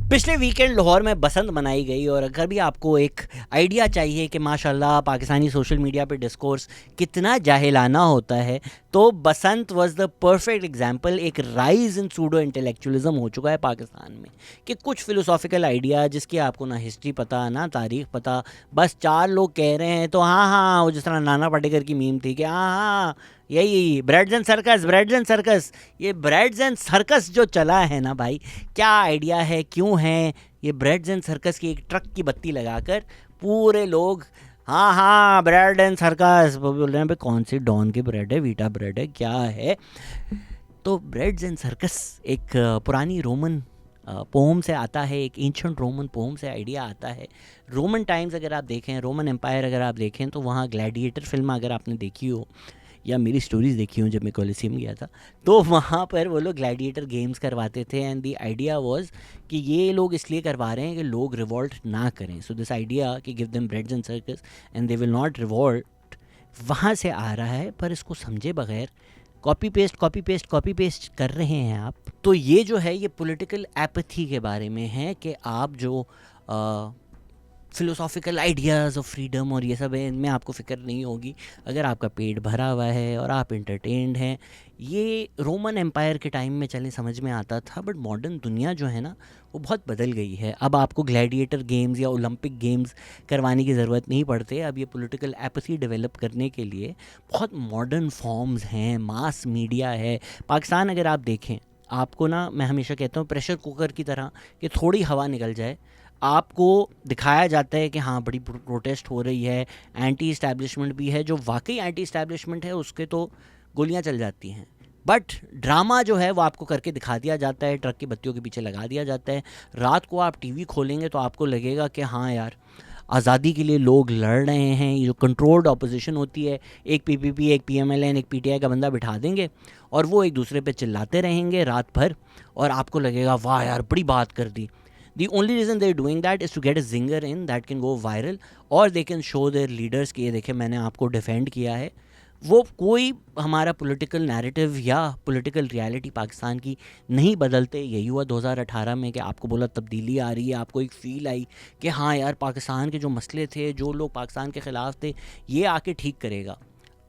पिछले वीकेंड लाहौर में बसंत मनाई गई और अगर भी आपको एक आइडिया चाहिए कि माशाल्लाह पाकिस्तानी सोशल मीडिया पे डिस्कोर्स कितना जाहिलाना होता है, तो बसंत वाज द परफेक्ट एग्जांपल। एक राइज इन सूडो इंटेलेक्चुअलिज्म हो चुका है पाकिस्तान में कि कुछ फिलोसॉफिकल आइडिया जिसकी आपको ना हिस्ट्री पता ना तारीख पता, बस चार लोग कह रहे हैं तो हाँ हाँ, वो जिस तरह नाना पाटेकर की मीम थी कि हाँ हाँ यही breads and circus, breads and circus. ये ब्रेड्स एंड सर्कस जो चला है ना भाई, क्या आइडिया है, क्यों है ये ब्रेड्स एंड सर्कस की एक ट्रक की बत्ती लगाकर पूरे लोग हाँ हाँ ब्रेड एंड सर्कस बोल रहे हैं। भाई कौन सी डॉन की ब्रेड है, वीटा ब्रेड है, क्या है? तो ब्रेड्स एंड सर्कस एक पुरानी रोमन पोम से आता है, एक एंशंट रोमन पोम से आइडिया आता है। रोमन टाइम्स अगर आप देखें, रोमन एम्पायर अगर आप देखें, तो वहाँ ग्लैडिएटर फिल्म अगर आपने देखी हो या मेरी स्टोरीज़ देखी हूँ जब मैं कॉलेजियम गया था, तो वहाँ पर वो लोग ग्लैडिएटर गेम्स करवाते थे एंड द आइडिया वाज कि ये लोग इसलिए करवा रहे हैं कि लोग रिवॉल्ट ना करें। सो दिस आइडिया कि give them breads and circus and they will not revolt, वहाँ से आ रहा है। पर इसको समझे बगैर copy paste copy paste copy paste कर रहे हैं आप। तो ये जो है ये पॉलिटिकल एपैथी के बारे में है कि आप जो फ़िलोसॉफ़िकल आइडियाज़ ऑफ फ्रीडम और ये सब है, इनमें आपको फ़िक्र नहीं होगी अगर आपका पेट भरा हुआ है और आप एंटरटेन्ड हैं। ये रोमन एम्पायर के टाइम में चलें समझ में आता था, बट मॉडर्न दुनिया जो है ना वो बहुत बदल गई है। अब आपको ग्लैडिएटर गेम्स या ओलंपिक गेम्स करवाने की ज़रूरत नहीं पड़ते। अब ये पॉलिटिकल एपैथी डेवलप करने के लिए बहुत मॉडर्न फॉर्म्स हैं, मास मीडिया है। पाकिस्तान अगर आप देखें, आपको ना मैं हमेशा कहता हूँ प्रेशर कुकर की तरह कि थोड़ी हवा निकल जाए, आपको दिखाया जाता है कि हाँ बड़ी प्रोटेस्ट हो रही है, एंटी इस्टेब्लिशमेंट भी है। जो वाकई एंटी इस्टेब्लिशमेंट है उसके तो गोलियां चल जाती हैं, बट ड्रामा जो है वो आपको करके दिखा दिया जाता है, ट्रक की बत्तियों के पीछे लगा दिया जाता है। रात को आप टीवी खोलेंगे तो आपको लगेगा कि हाँ यार आज़ादी के लिए लोग लड़ रहे हैं। ये जो कंट्रोल्ड अपोजिशन होती है, एक पीपीपी, एक पीएमएलएन, एक पीटीआई का बंदा बिठा देंगे और वो एक दूसरे पे चिल्लाते रहेंगे रात भर, और आपको लगेगा वाह यार बड़ी बात कर दी। The only reason they're doing that is to get a zinger in that can go viral, और they can show their leaders कि ये देखें मैंने आपको डिफेंड किया है। वो कोई हमारा पॉलिटिकल नैरेटिव या पॉलिटिकल रियलिटी पाकिस्तान की नहीं बदलते। यही हुआ 2018 में कि आपको बोला तब्दीली आ रही है, आपको एक फ़ील आई कि हाँ यार पाकिस्तान के जो मसले थे, जो लोग पाकिस्तान के ख़िलाफ़ थे, ये आके ठीक करेगा।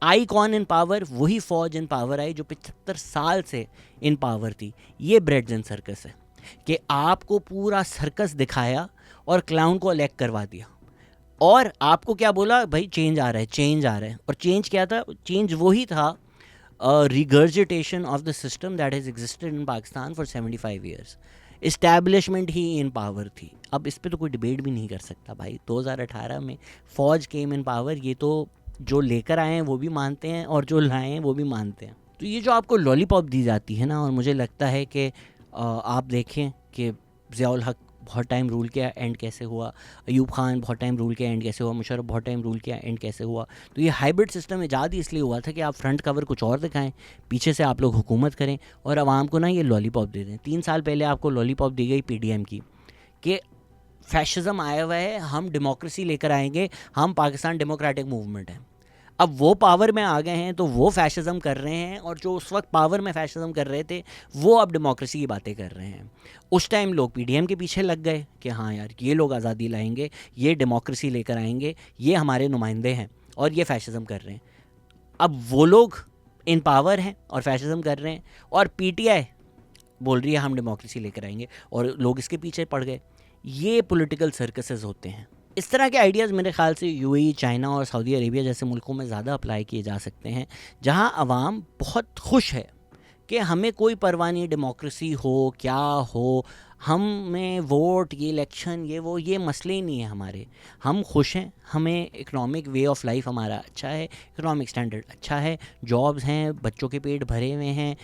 आई कौन इन पावर? वही फ़ौज इन पावर आई जो 75 साल से इन पावर थी। ये ब्रेड्स एंड सर्कस है कि आपको पूरा सर्कस दिखाया और क्लाउन को इलेक्ट करवा दिया, और आपको क्या बोला भाई चेंज आ रहा है, चेंज आ रहा है। और चेंज क्या था? चेंज वही था, regurgitation of the system that has existed in Pakistan for 75 years. Establishment he in power थी। अब इस पे तो कोई डिबेट भी नहीं कर सकता भाई। 2018 में फ़ौज केम इन पावर, ये तो जो लेकर आए हैं वो भी मानते हैं और जो लाए हैं वो भी मानते हैं। तो ये जो आपको लॉलीपॉप दी जाती है ना, और मुझे लगता है कि आप देखें कि ज़ियाउल हक बहुत टाइम रूल किया, एंड कैसे हुआ, अयूब खान बहुत टाइम रूल किया, एंड कैसे हुआ, मुशर्रफ बहुत टाइम रूल किया, एंड कैसे हुआ। तो ये हाइब्रिड सिस्टम ईजाद ही इसलिए हुआ था कि आप फ्रंट कवर कुछ और दिखाएं, पीछे से आप लोग हुकूमत करें और आवाम को ना ये लॉलीपॉप दे दें। 3 साल पहले आपको लॉलीपॉप दी गई पीडीएम की कि फैशिज्म आया हुआ है, हम डेमोक्रेसी लेकर आएंगे, हम पाकिस्तान डेमोक्रेटिक मूवमेंट है। अब वो पावर में आ गए हैं तो वो फैशिज्म कर रहे हैं, और जो उस वक्त पावर में फैशिज्म कर रहे थे वो अब डेमोक्रेसी की बातें कर रहे हैं। उस टाइम लोग पीडीएम के पीछे लग गए कि हाँ यार ये लोग आज़ादी लाएंगे, ये डेमोक्रेसी लेकर आएंगे, ये हमारे नुमाइंदे हैं और ये फैशिज्म कर रहे हैं। अब वो लोग इन पावर हैं और फैशिज्म कर रहे हैं, और पीटीआई बोल रही है हम डेमोक्रेसी लेकर आएंगे, और लोग इसके पीछे पड़ गए। ये पॉलिटिकल सर्कसेस होते हैं। इस तरह के आइडियाज़ मेरे ख्याल से यूएई, चाइना और सऊदी अरेबिया जैसे मुल्कों में ज़्यादा अप्लाई किए जा सकते हैं, जहां अवाम बहुत खुश है कि हमें कोई परवाह नहीं, डेमोक्रेसी हो क्या हो, हमें वोट, ये इलेक्शन, ये वो, ये मसले ही नहीं है हमारे। हम खुश हैं, हमें इकोनॉमिक वे ऑफ लाइफ हमारा अच्छा है, इकोनॉमिक स्टैंडर्ड अच्छा है, जॉब्स हैं, बच्चों के पेट भरे हुए हैं,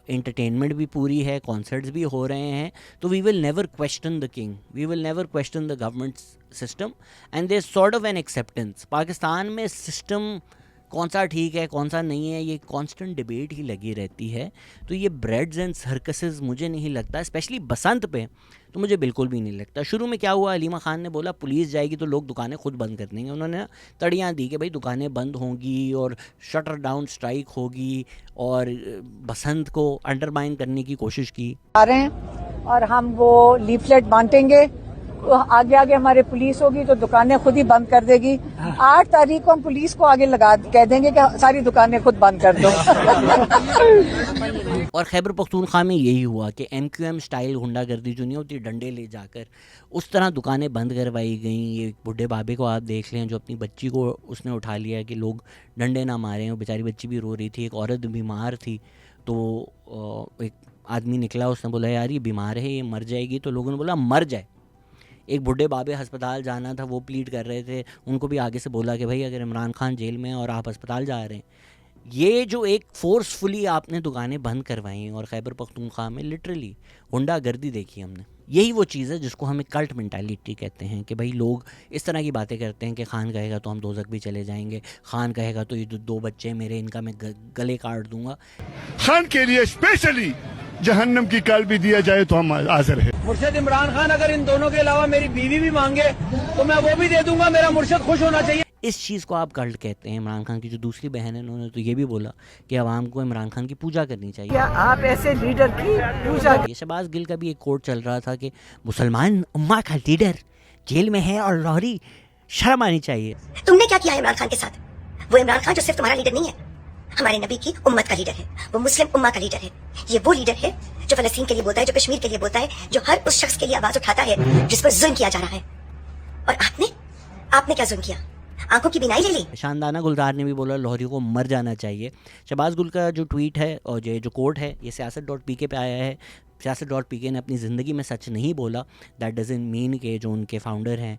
एंटरटेनमेंट भी पूरी है, कॉन्सर्ट्स भी हो रहे हैं। तो we will never question the king, we will never question the government system, and there sort of an acceptance. Pakistan में सिस्टम कौन सा ठीक है कौन सा नहीं है, ये कांस्टेंट डिबेट ही लगी रहती है। तो ये ब्रेड्स एंड सर्कसेस मुझे नहीं लगता, स्पेशली बसंत पे तो मुझे बिल्कुल भी नहीं लगता। शुरू में क्या हुआ, अलीमा खान ने बोला पुलिस जाएगी तो लोग दुकानें खुद बंद कर देंगे। उन्होंने तड़ियाँ दी कि भाई दुकानें बंद होंगी और शटर डाउन स्ट्राइक होगी, और बसंत को अंडरमाइन करने की कोशिश की। आ रहे हैं और हम वो लीफलेट बांटेंगे। आगे आगे हमारे पुलिस होगी तो दुकानें खुद ही बंद कर देगी। 8 तारीख को हम पुलिस को आगे लगा कह देंगे कि सारी दुकानें खुद बंद कर दो। और खैबर पख्तूनख्वा में यही हुआ कि MQM स्टाइल गुंडागर्दी जो नहीं होती, डंडे ले जाकर उस तरह दुकानें बंद करवाई गई। ये बूढ़े बाबे को आप देख लें जो अपनी बच्ची को उसने उठा लिया कि लोग डंडे ना मारें, और बेचारी बच्ची भी रो रही थी। एक औरत बीमार थी तो एक आदमी निकला, उसने बोला यार ये बीमार है, ये मर जाएगी, तो लोगों ने बोला मर जाए। एक बूढ़े बाबे अस्पताल जाना था, वो प्लीड कर रहे थे, उनको भी आगे से बोला कि भाई अगर इमरान खान जेल में है और आप अस्पताल जा रहे हैं, ये जो एक फोर्सफुली आपने दुकानें बंद करवाई और खैबर पख्तूनख्वा में लिटरली गुंडागर्दी देखी हमने। यही वो चीज़ है जिसको हमें कल्ट मेंटालिटी कहते हैं कि भाई लोग इस तरह की बातें करते हैं कि खान कहेगा तो हम दोज़ख भी चले जाएंगे, खान कहेगा तो ये 2 बच्चे मेरे, इनका मैं गले काट दूंगा। खान के लिए स्पेशली जहन्नम की काल भी दिया जाए तो हम हाजिर है। मुर्शिद इमरान खान अगर इन दोनों के अलावा मेरी बीवी भी मांगे तो मैं वो भी दे दूंगा, मेरा मुर्शिद खुश होना चाहिए। इस चीज़ को आप कल्ट कहते हैं। इमरान खान की जो दूसरी बहन है उन्होंने तो ये भी बोला कि आवाम को इमरान खान की पूजा करनी चाहिए। क्या आप ऐसे लीडर की पूजा? ये शहबाज गिल का भी एक कोट चल रहा था कि मुसलमान उम्मा का लीडर जेल में है और लाहौरी शर्म आनी चाहिए। तुमने क्या किया इमरान खान के साथ? वो इमरान खान जो सिर्फ तुम्हारा लीडर नहीं है, हमारे नबी की उम्मत का लीडर है, वो मुस्लिम उम्मा का लीडर है। ये वो लीडर है जो फलस्तीन के लिए बोलता है, जो कश्मीर के लिए बोलता है, जो हर उस शख्स के लिए आवाज उठाता है जिस पर जुल्म किया जा रहा है। और आपने क्या जुल्म किया? आंखों की बिनाई ले ली। शानदाना गुलजार ने भी बोला लाहौरी को मर जाना चाहिए। शहबाज गुल का जो ट्वीट है और ये जो कोट है ये siyaset.pk पे आया है। siyaset.pk ने अपनी ज़िंदगी में सच नहीं बोला। दैट डजंट मीन कि जो उनके फाउंडर हैं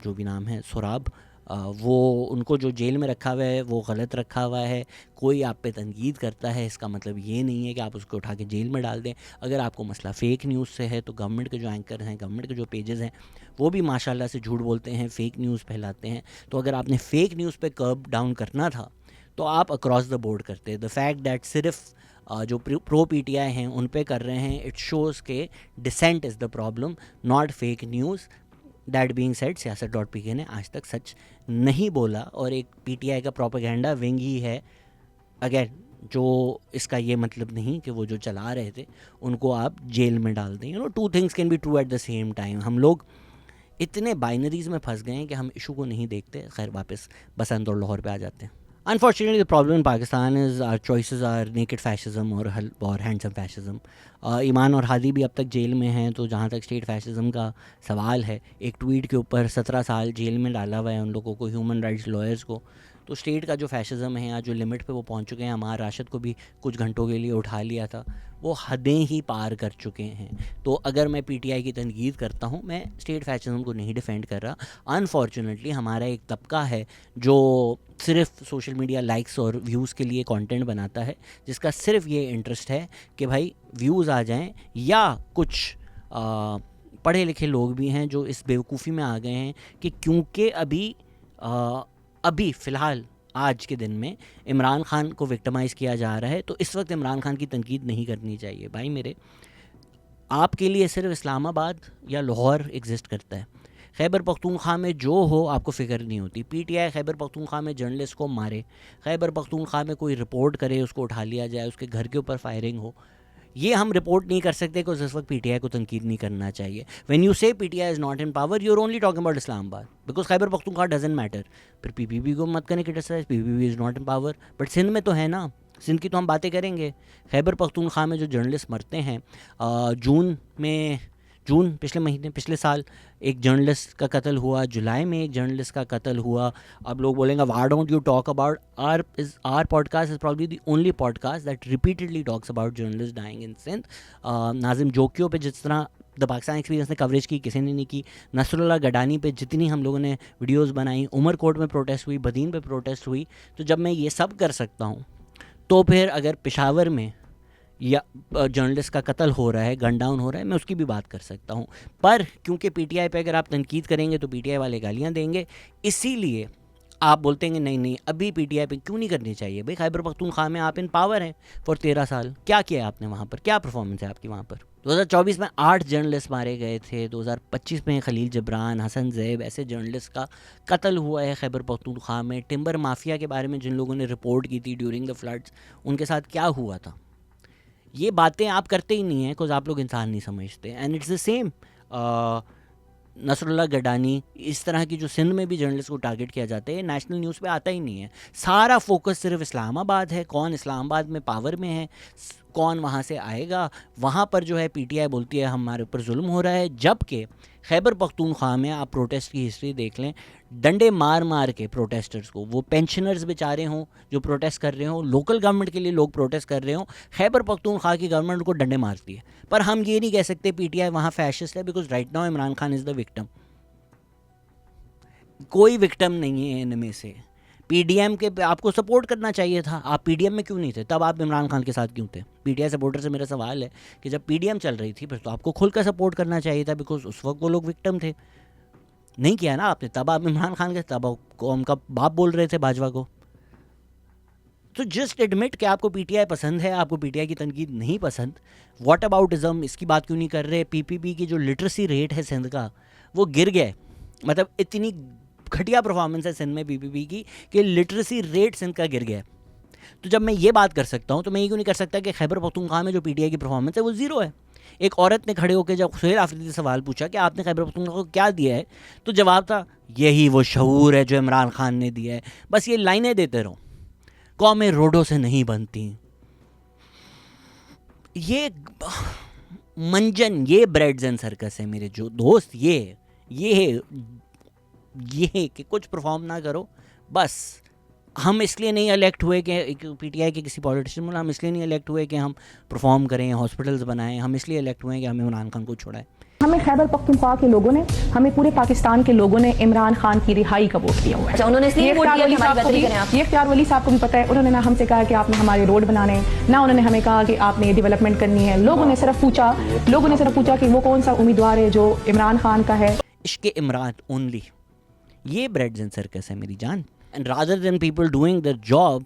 जो भी नाम है सोराब, वो उनको जो जेल में रखा हुआ है वो गलत रखा हुआ है। कोई आप पे तनकीद करता है इसका मतलब ये नहीं है कि आप उसको उठा के जेल में डाल दें। अगर आपको मसला फ़ेक न्यूज़ से है तो गवर्नमेंट के जो एंकर हैं, गवर्नमेंट के जो पेजेस हैं, वो भी माशाल्लाह से झूठ बोलते हैं, फ़ेक न्यूज़ फैलाते हैं। तो अगर आपने फ़ेक न्यूज़ पे कर्ब डाउन करना था तो आप अक्रॉस द बोर्ड करते। द फैक्ट दैट सिर्फ जो प्रो PTI हैं उन पे कर रहे हैं, इट शोज़ के dissent is the problem, not fake news. That being said siyaset.pk ने आज तक सच नहीं बोला और एक PTI का प्रोपेगेंडा विंग ही है। अगेन जो इसका ये मतलब नहीं कि वो जो चला रहे थे उनको आप जेल में डाल दें। 2 things can be true at the same time. हम लोग इतने बाइनरीज में फंस गए हैं कि हम इशू को नहीं देखते। खैर वापस बसंत और लाहौर पे आ जाते हैं। Unfortunately, the problem in Pakistan is our choices are naked fascism और handsome fascism. ईमान और हादी भी अब तक जेल में हैं। तो जहाँ तक स्टेट फैसिज्म का सवाल है, एक ट्वीट के ऊपर 17 साल जेल में डाला हुआ है उन लोगों को, ह्यूमन राइट्स लॉयर्स को। तो स्टेट का जो फैसिज्म है या जो लिमिट पे वो पहुँच चुके हैं, अमार राशिद को भी कुछ घंटों के लिए उठा लिया था, वो हदें ही पार कर चुके हैं। तो अगर मैं PTI की तनकीद करता हूँ, मैं स्टेट फैसिज्म को नहीं डिफेंड कर रहा। अनफॉर्चुनेटली हमारा एक तबका है जो सिर्फ सोशल मीडिया लाइक्स और व्यूज़ के लिए कंटेंट बनाता है, जिसका सिर्फ ये इंटरेस्ट है कि भाई व्यूज़ आ जाएं। या कुछ पढ़े लिखे लोग भी हैं जो इस बेवकूफ़ी में आ गए हैं कि क्योंकि अभी फ़िलहाल आज के दिन में इमरान खान को विक्टिमाइज़ किया जा रहा है तो इस वक्त इमरान खान की तनकीद नहीं करनी चाहिए। भाई मेरे, आपके लिए सिर्फ इस्लामाबाद या लाहौर एग्जिस्ट करता है। खैबर पख्तूनख्वा में जो हो आपको फ़िक्र नहीं होती। PTI खैबर पख्तूनख्वा में जर्नलिस्ट को मारे, खैबर पख्तूनख्वा में कोई रिपोर्ट करे, उसको उठा लिया जाए, उसके घर के ऊपर फायरिंग हो, ये हम रिपोर्ट नहीं कर सकते कि उस वक्त PTI को तनकीद नहीं करना चाहिए। When you say PTI is not in power, you are only talking about Islamabad, because Khyber Pakhtunkhwa doesn't matter. फिर PPP को मत करें criticise, PPP is not in power. But Sindh में तो है ना, सिंध की तो हम बातें करेंगे। खैबर पख्तूनख्वा में जो जर्नलिस्ट मरते हैं, जून पिछले साल एक जर्नलिस्ट का कत्ल हुआ, जुलाई में एक जर्नलिस्ट का कत्ल हुआ। अब लोग बोलेंगे why don't you talk about our podcast is probably the only podcast that repeatedly talks about journalist dying in Sindh. Nazim Jokhio पे जिस तरह द पाकिस्तान एक्सपीरियंस ने कवरेज की, किसी ने नहीं की। नसरुल्लाह गडानी पे जितनी हम लोगों ने वीडियोस बनाई, उमरकोट में प्रोटेस्ट हुई, बदीन पे प्रोटेस्ट हुई। तो जब मैं ये सब कर सकता हूँ तो फिर अगर पेशावर में या जर्नलिस्ट का कत्ल हो रहा है, गन डाउन हो रहा है, मैं उसकी भी बात कर सकता हूँ। पर क्योंकि PTI पे अगर आप तनकीद करेंगे तो PTI वाले गालियाँ देंगे, इसीलिए आप बोलते हैं नहीं अभी PTI पे क्यों नहीं करनी चाहिए। भाई खैबर पख्तूनख्वा में आप इन पावर हैं फॉर 13 साल, क्या किया आपने वहाँ पर, क्या परफॉर्मेंस है आपकी वहाँ पर। 2024 में 8 जर्नलिस्ट मारे गए थे। 2025 में खलील जबरान, हसन जैब ऐसे जर्नलिस्ट का कत्ल हुआ है खैबर पख्तूनख्वा में। टिम्बर माफिया के बारे में जिन लोगों ने रिपोर्ट की थी ड्यूरिंग द फ्लड्स, उनके साथ क्या हुआ था, ये बातें आप करते ही नहीं हैं बिकॉज आप लोग इंसान नहीं समझते। And it's the same Nasrullah Gadani, इस तरह की जो सिंध में भी जर्नलिस्ट को टारगेट किया जाता है, नेशनल न्यूज़ पे आता ही नहीं है। सारा फोकस सिर्फ इस्लामाबाद है, कौन इस्लामाबाद में पावर में है, कौन वहाँ से आएगा। वहाँ पर जो है पीटीआई बोलती है हमारे ऊपर जुल्म हो रहा है, जबकि खैबर पख्तूनख्वा में आप प्रोटेस्ट की हिस्ट्री देख लें, डंडे मार मार के प्रोटेस्टर्स को, वो पेंशनर्स बेचारे हों जो प्रोटेस्ट कर रहे हों, लोकल गवर्नमेंट के लिए लोग प्रोटेस्ट कर रहे हों, खैबर पख्तूनख्वा की गवर्नमेंट को डंडे मारती है। पर हम ये नहीं कह सकते पीटीआई वहाँ फैशिस्ट है, because right now Imran Khan is the victim. कोई विक्टिम नहीं है इनमें से। पीडीएम के आपको सपोर्ट करना चाहिए था, आप पीडीएम में क्यों नहीं थे? तब आप इमरान खान के साथ क्यों थे? पीटीआई सपोर्टर से मेरा सवाल है कि जब पीडीएम चल रही थी फिर तो आपको खुलकर सपोर्ट करना चाहिए था, बिकॉज उस वक्त वो लोग विक्टिम थे। नहीं किया ना आपने, तब आप इमरान खान के, तब आपको उनका बाप बोल रहे थे बाजवा को। तो जस्ट एडमिट कि आपको पीटीआई पसंद है, आपको पीटीआई की तनकीद नहीं पसंद। व्हाट अबाउटिज्म, इसकी बात क्यों नहीं कर रहे? पीपीपी की जो लिटरेसी रेट है सिंध का, वो गिर गया है। मतलब इतनी घटिया परफॉर्मेंस है सिंध में पीपीपी की कि लिटरेसी रेट सिंध का गिर गया है। तो जब मैं ये बात कर सकता हूँ तो मैं ये क्यों नहीं कर सकता कि खैबर पख्तूनख्वा में जो पीटीआई की परफॉर्मेंस है वो ज़ीरो है? एक औरत ने खड़े होकर जब सुहेल आफरीदी से सवाल पूछा कि आपने खैबर पख्तूनख्वा को क्या दिया है, तो जवाब था यही वो शऊर है जो इमरान खान ने दिया है। बस ये लाइनें देते रहो, कौमें रोडों से नहीं बनती। ये मंजन, ये ब्रेड्स एंड सर्कस है मेरे जो दोस्त। ये कि कुछ परफॉर्म ना करो। बस हम इसलिए नहीं इलेक्ट हुए कि पीटीआई के किसी पॉलिटिशियन में, हम इसलिए नहीं इलेक्ट हुए कि हम परफॉर्म करें, हॉस्पिटल्स बनाएं। हम इसलिए इलेक्ट हुए कि हमें इमरान खान को छोड़ाएं। हमें खैबर पख्तूनख्वा के लोगों ने, हमें पूरे पाकिस्तान के लोगों ने इमरान खान की रिहाई का वोट दिया हुआ है। अच्छा, उन्होंने इसलिए ये वोट दिया कि हमारी बदली करें आप। ये इख्तियार वली साहब को भी पता है, उन्होंने ना हमसे कहा कि आपने हमारे रोड बनाने, ना उन्होंने हमें कहा कि आपने ये डेवलपमेंट करनी है। लोगों ने सिर्फ पूछा कि वो कौन सा उम्मीदवार है जो इमरान खान का है। इश्क इमरान ओनली, ये ब्रेड्स एंड सर्कस है मेरी जान। And rather than people doing their job,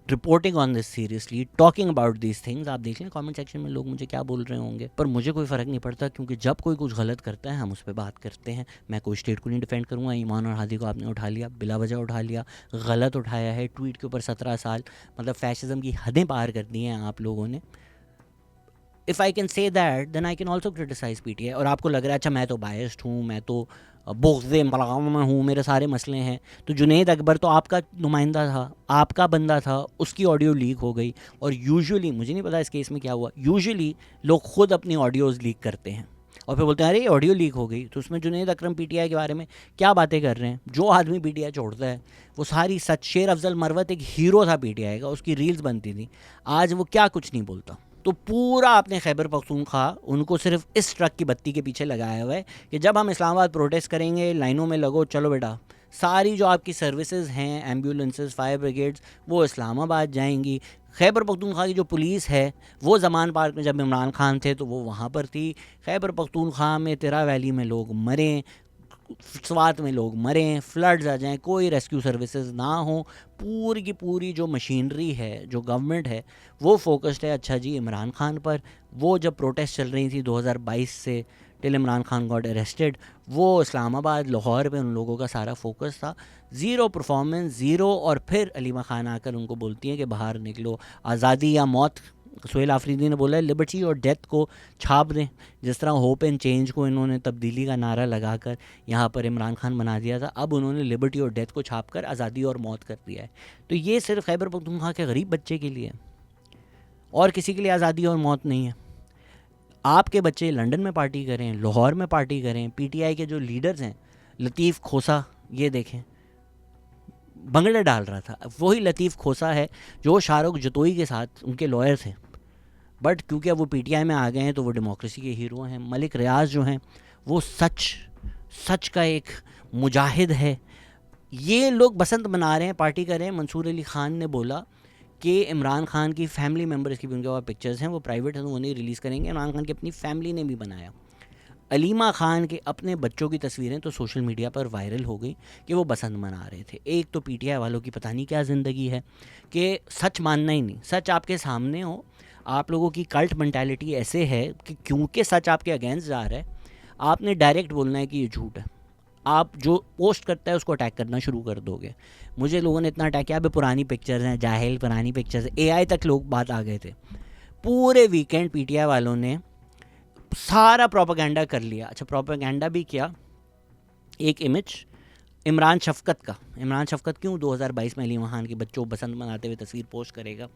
reporting on this seriously, talking about these things. आप देख लें कमेंट सेक्शन में लोग मुझे क्या बोल रहे होंगे, पर मुझे कोई फ़र्क नहीं पड़ता, क्योंकि जब कोई कुछ गलत करता है हम उस पर बात करते हैं। मैं कोई स्टेट को नहीं डिफेंड करूँगा। ईमान और हादी को आपने उठा लिया, बिला वजह उठा लिया, गलत उठाया है। ट्वीट के ऊपर 17 साल, मतलब फैशिज़म की हदें पार कर दी हैं आप लोगों ने। If I can say that then I can also criticise PTI. और आपको लग रहा है अच्छा मैं तो बायस्ड हूँ, मैं तो बुग़्ज़ मलगाम में हूँ, मेरे सारे मसले हैं। तो जुनैद अकबर तो आपका नुमाइंदा था, आपका बंदा था, उसकी ऑडियो लीक हो गई। और यूजुअली, मुझे नहीं पता इस केस में क्या हुआ, यूजुअली लोग खुद अपनी ऑडियोज़ लीक करते हैं और फिर बोलते हैं अरे ये ऑडियो लीक हो गई। तो उसमें जुनैद अकरम पीटीआई के बारे में क्या बातें कर रहे हैं? जो आदमी पीटीआई छोड़ता है वो सारी सच। शेर अफजल मरवत एक हीरो था पीटीआई का, उसकी रील्स बनती थी। आज वो क्या कुछ नहीं बोलता। तो पूरा आपने खैबर पख्तूनख्वा उनको सिर्फ इस ट्रक की बत्ती के पीछे लगाया हुआ है कि जब हम इस्लामाबाद प्रोटेस्ट करेंगे लाइनों में लगो, चलो बेटा। सारी जो आपकी सर्विसेज हैं, एम्बुलेंसेस, फायर ब्रिगेड्स, वो इस्लामाबाद जाएंगी। खैबर पख्तूनख्वा की जो पुलिस है वो ज़मान पार्क में जब इमरान खान थे तो वो वहाँ पर थी। खैबर पख्तूनख्वा में तिरा वैली में लोग मरें, स्वात में लोग मरें, फ्लड्स आ जाएं, कोई रेस्क्यू सर्विसेज ना हो, पूरी की पूरी जो मशीनरी है, जो गवर्नमेंट है, वो फोकस्ड है अच्छा जी इमरान खान पर। वो जब प्रोटेस्ट चल रही थी 2022 से till Imran Khan got arrested, वो इस्लामाबाद, लाहौर पे उन लोगों का सारा फोकस था। Zero performance, zero. और फिर अलीमा खान आकर उनको बोलती हैं कि बाहर निकलो, आज़ादी या मौत। सुहेल आफरीदी ने बोला है लिबर्टी और डेथ को छाप दें, जिस तरह होप एंड चेंज को इन्होंने तब्दीली का नारा लगाकर यहाँ पर इमरान खान बना दिया था, अब उन्होंने लिबर्टी और डेथ को छाप कर आज़ादी और मौत कर दिया है। तो ये सिर्फ खैबर पख्तूनख्वा के गरीब बच्चे के लिए, और किसी के लिए आज़ादी और मौत नहीं है। आपके बच्चे लंदन में पार्टी करें, लाहौर में पार्टी करें। पीटीआई के जो लीडर्स हैं, लतीफ़ खोसा, ये देखें भंगड़े डाल रहा था, वही लतीफ़ खोसा है जो शाहरुख जतोई के साथ उनके लॉयर थे। बट क्योंकि अब वो पीटीआई में आ गए हैं तो वो डेमोक्रेसी के हीरो हैं। मलिक रियाज जो हैं वो सच का एक मुजाहिद है। ये लोग बसंत मना रहे हैं, पार्टी कर रहे हैं। मंसूर अली ख़ान ने बोला कि इमरान खान की फैमिली मेम्बर्स की भी उनके पास पिक्चर्स हैं, वो प्राइवेट हैं तो वो नहीं रिलीज़ करेंगे। इमरान खान की अपनी फैमिली ने भी बनाया। अलीमा खान के अपने बच्चों की तस्वीरें तो सोशल मीडिया पर वायरल हो गई कि वो बसंत मना रहे थे। एक तो पीटीआई वालों की पता नहीं क्या ज़िंदगी है कि सच मानना ही नहीं। सच आपके सामने हो, आप लोगों की कल्ट मेंटालिटी ऐसे है कि क्योंकि सच आपके अगेंस्ट जा रहा है, आपने डायरेक्ट बोलना है कि ये झूठ है। आप जो पोस्ट करता है उसको अटैक करना शुरू कर दोगे। मुझे लोगों ने इतना अटैक किया, अभी पुरानी पिक्चर्स हैं, जाहिल पुरानी पिक्चर्स, एआई तक लोग बात आ गए थे। पूरे वीकेंड पीटीआई वालों ने सारा प्रोपेगेंडा कर लिया। अच्छा, प्रोपेगेंडा भी किया। एक इमेज इमरान शफकत क्यों 2022 में अलीमा खान के बच्चों बसंत मनाते हुए तस्वीर पोस्ट करेगा?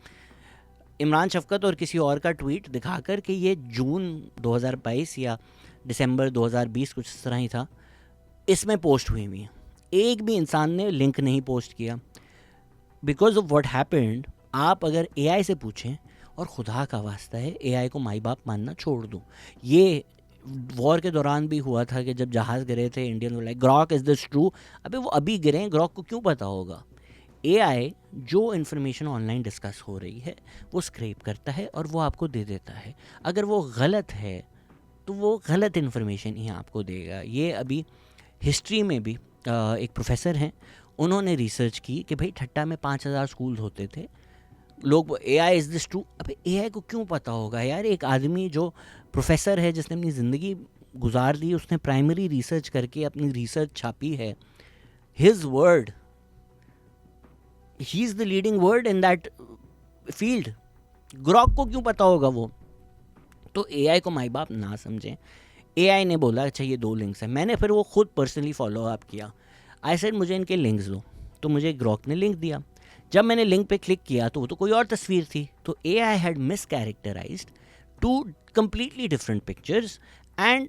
इमरान शफकत और किसी और का ट्वीट दिखाकर कि ये जून 2022 या दिसंबर 2020 कुछ इस तरह ही था, इसमें पोस्ट हुई हुई है। एक भी इंसान ने लिंक नहीं पोस्ट किया बिकॉज ऑफ व्हाट हैपेंड। आप अगर एआई से पूछें, और खुदा का वास्ता है एआई को माई बाप मानना छोड़ दो। ये वॉर के दौरान भी हुआ था कि जब जहाज़ गिरे थे, Indian like Grok is this true? अबे वो अभी गिरे हैं, ग्रॉक को क्यों पता होगा? एआई जो इन्फॉर्मेशन ऑनलाइन डिस्कस हो रही है वो स्क्रैप करता है और वो आपको दे देता है। अगर वो गलत है तो वो गलत इन्फॉर्मेशन ही आपको देगा। ये अभी हिस्ट्री में भी एक प्रोफेसर हैं, उन्होंने रिसर्च की कि भाई ठट्टा में 5000 स्कूल होते थे। लोग एआई इज़ दिस ट्रू? अबे एआई को क्यों पता होगा यार? एक आदमी जो प्रोफेसर है, जिसने अपनी ज़िंदगी गुजार दी, उसने प्राइमरी रिसर्च करके अपनी रिसर्च छापी है। His word, he is the leading word in that field. Grok को क्यों पता होगा वो? तो एआई को माई बाप ना समझें। एआई ने बोला अच्छा ये 2 लिंक्स हैं, मैंने फिर वो खुद पर्सनली फॉलो अप किया। आई सेड मुझे इनके लिंक्स दो, तो मुझे ग्रॉक ने लिंक दिया। जब मैंने लिंक पे क्लिक किया तो वो तो कोई और तस्वीर थी। तो AI had mischaracterised 2 completely different pictures and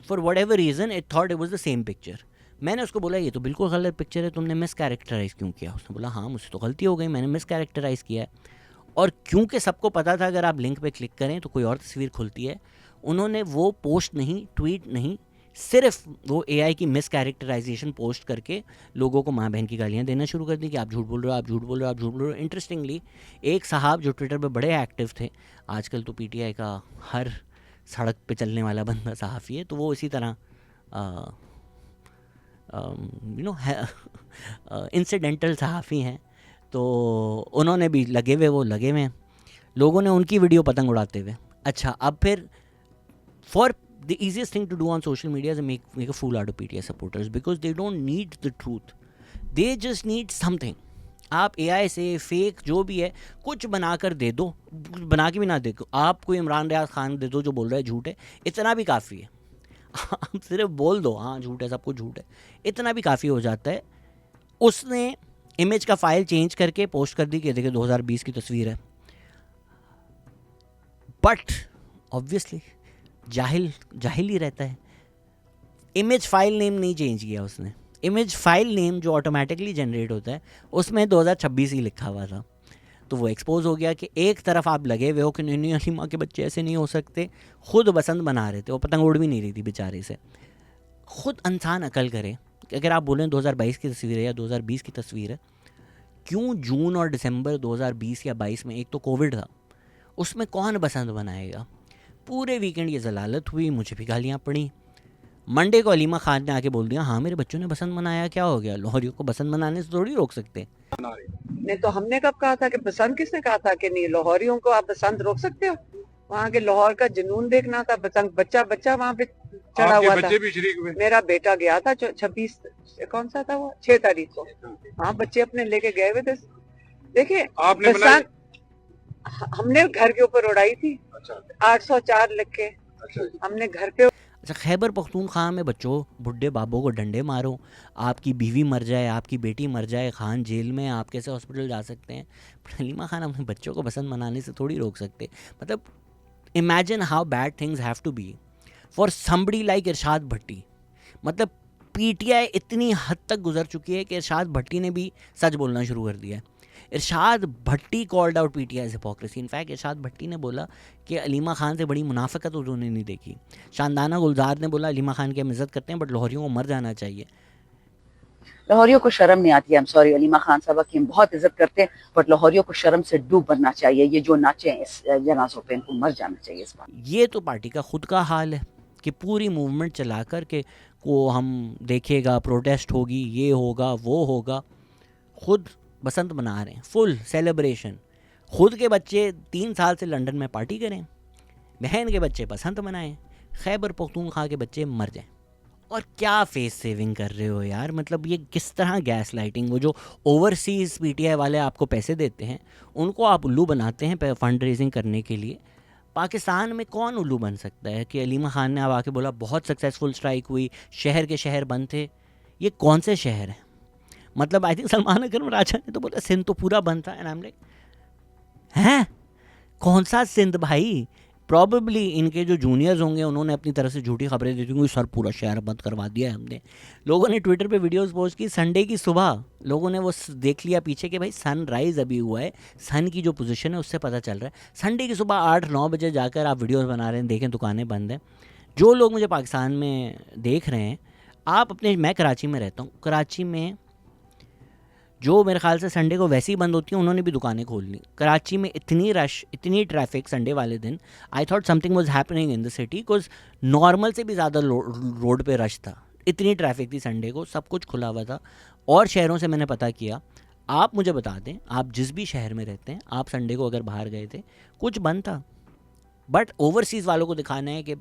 for whatever reason it thought it was the same picture। मैंने उसको बोला ये तो बिल्कुल गलत पिक्चर है, तुमने मिस कैरेक्टराइज क्यों किया? उसने बोला हाँ मुझसे तो गलती हो गई, मैंने मिस कैरेक्टराइज किया है। और क्योंकि सबको पता था अगर आप लिंक पे क्लिक करें तो कोई और तस्वीर खुलती है, उन्होंने वो पोस्ट नहीं, ट्वीट नहीं, सिर्फ वो एआई की मिस कैरेक्टराइजेशन पोस्ट करके लोगों को माँ बहन की गालियाँ देना शुरू कर दी कि आप झूठ बोल रहे हो, आप झूठ बोल रहे हो, आप झूठ बोल रहे हो। इंटरेस्टिंगली एक साहब जो ट्विटर पे बड़े एक्टिव थे, आजकल तो पीटीआई का हर सड़क पे चलने वाला बंदा सहाफ़ी है, तो वो इसी तरह इंसिडेंटल सहाफ़ी हैं, तो उन्होंने भी लगे हुए हैं, लोगों ने उनकी वीडियो पतंग उड़ाते हुए। अच्छा, अब फिर for the easiest thing to do on social media is make a fool out of PTI supporters because they don't need the truth, they just need something। आप AI से फेक जो भी है कुछ बनाकर दे दो, बना के भी ना दे, आप कोई इमरान रियाज खान दे दो जो बोल रहा है झूठ है, इतना भी काफ़ी है। आप सिर्फ बोल दो हाँ झूठ है, सब कुछ झूठ है, इतना भी काफ़ी हो जाता है। उसने इमेज का फाइल चेंज करके पोस्ट कर दी कि देखिए 2020 की तस्वीर है, बट ऑब्वियसली जाहिल ही रहता है। इमेज फाइल नेम नहीं चेंज किया उसने। इमेज फाइल नेम जो ऑटोमेटिकली जनरेट होता है उसमें 2026 ही लिखा हुआ था, तो वो एक्सपोज हो गया कि एक तरफ आप लगे हुए हो कि नहीं अलीमा के बच्चे ऐसे नहीं हो सकते, खुद बसंत बना रहे थे, वो पतंग उड़ भी नहीं रही थी बेचारे से। खुद इंसान अकल करे कि अगर आप बोलें 2022 की तस्वीर है या 2020 की तस्वीर है, क्यों जून और दिसंबर 2020 या 22 में, एक तो कोविड था, उसमें कौन बसंत बनाएगा? पूरे वीकेंड ये जलालत हुई, मुझे भी गालियाँ पड़ी। मंडे को अलीमा खान ने आके बोल दिया हाँ मेरे बच्चों ने बसंत मनाया, क्या हो गया? लाहौरियों को बसंत मनाने से थोड़ी रोक सकते। नहीं तो हमने कब कहा था कि बसंत? किसने कहा था कि नहीं लाहौरियों को आप बसंत रोक सकते हो? वहाँ के लाहौर का जुनून देखना था। बसंत बच्चा वहाँ पे चढ़ा हुआ था, बच्चे भी शरीक हुए। मेरा बेटा गया था 26 कौन सा था वो 6 तारीख को, हाँ बच्चे अपने लेके गए हुए थे। देखिए आपने बसंत हमने घर के ऊपर उड़ाई थी। 804 लिख के हमने घर पे। अच्छा, खैबर पख्तूनख्वा में बच्चों बुढ़े बाबों को डंडे मारो, आपकी बीवी मर जाए, आपकी बेटी मर जाए, खान जेल में, आप कैसे हॉस्पिटल जा सकते हैं? पर अलीमा खान अपने बच्चों को बसंत मनाने से थोड़ी रोक सकते। मतलब imagine how bad things have to be for somebody like Irshad Bhatti. मतलब पीटीआई इतनी हद तक गुजर चुकी है कि इरशाद भट्टी ने भी सच बोलना शुरू कर दिया है। Irshad Bhatti called out PTI hypocrisy. In fact Irshad Bhatti ने बोला कि अलीमा खान से बड़ी मुनाफिकत उन्होंने नहीं देखी। शानदाना गुलजार ने बोला अलीमा खान की हम इज़्ज़त करते हैं बट लाहौरियों को मर जाना चाहिए। लाहौरियों को शर्म नहीं आती है। सॉरी अलीमा खान साहब की हम बहुत इज्जत करते हैं बट लाहौरियों को शर्म से डूब बनना चाहिए। ये जो नाचे इस जनाजों पे इनको मर जाना चाहिए इस बात। ये तो पार्टी का खुद का हाल है कि पूरी मूवमेंट चला कर के को हम देखेगा, प्रोटेस्ट होगी, ये होगा वो होगा, खुद बसंत मना रहे हैं, फुल सेलिब्रेशन। खुद के बच्चे 3 साल से लंदन में पार्टी करें, बहन के बच्चे बसंत मनाएं, खैबर पख्तूनख्वा के बच्चे मर जाएं। और क्या फेस सेविंग कर रहे हो यार, मतलब ये किस तरह गैस लाइटिंग। वो जो ओवरसीज़ पीटीआई वाले आपको पैसे देते हैं उनको आप उल्लू बनाते हैं फंड रेजिंग करने के लिए। पाकिस्तान में कौन उल्लू बन सकता है कि अलीमा खान ने अब आके बोला बहुत सक्सेसफुल स्ट्राइक हुई, शहर के शहर बंद थे। ये कौन से शहर हैं? मतलब आई थिंक सलमान अकरम राजा ने तो बोला सिंध तो पूरा बंद था, एंड आई एम लाइक हैं कौन सा सिंध भाई? प्रॉबेबली इनके जो जूनियर्स होंगे उन्होंने अपनी तरफ से झूठी खबरें दी थी, सर पूरा शहर बंद करवा दिया है हमने। लोगों ने ट्विटर पे वीडियोस पोस्ट की, संडे की सुबह लोगों ने वो देख लिया पीछे कि भाई सनराइज़ अभी हुआ है, सन की जो पोजीशन है उससे पता चल रहा है। संडे की सुबह 8-9 बजे जाकर आप वीडियोस बना रहे हैं, देखें दुकानें बंद हैं। जो लोग मुझे पाकिस्तान में देख रहे हैं, आप अपने, मैं कराची में रहता हूँ, कराची में जो मेरे ख्याल से संडे को वैसे ही बंद होती हैं उन्होंने भी दुकानें खोल ली। कराची में इतनी रश, इतनी ट्रैफिक संडे वाले दिन, I thought something was happening in the city, because normal से भी ज़्यादा रोड पे रश था। इतनी ट्रैफिक थी संडे को, सब कुछ खुला हुआ था। और शहरों से मैंने पता किया, आप मुझे बता दें, आप जिस भी शहर में रहते हैं, आप संडे को अगर बाहर गए थे कुछ बंद था। बट ओवरसीज़ वालों को दिखाना है कि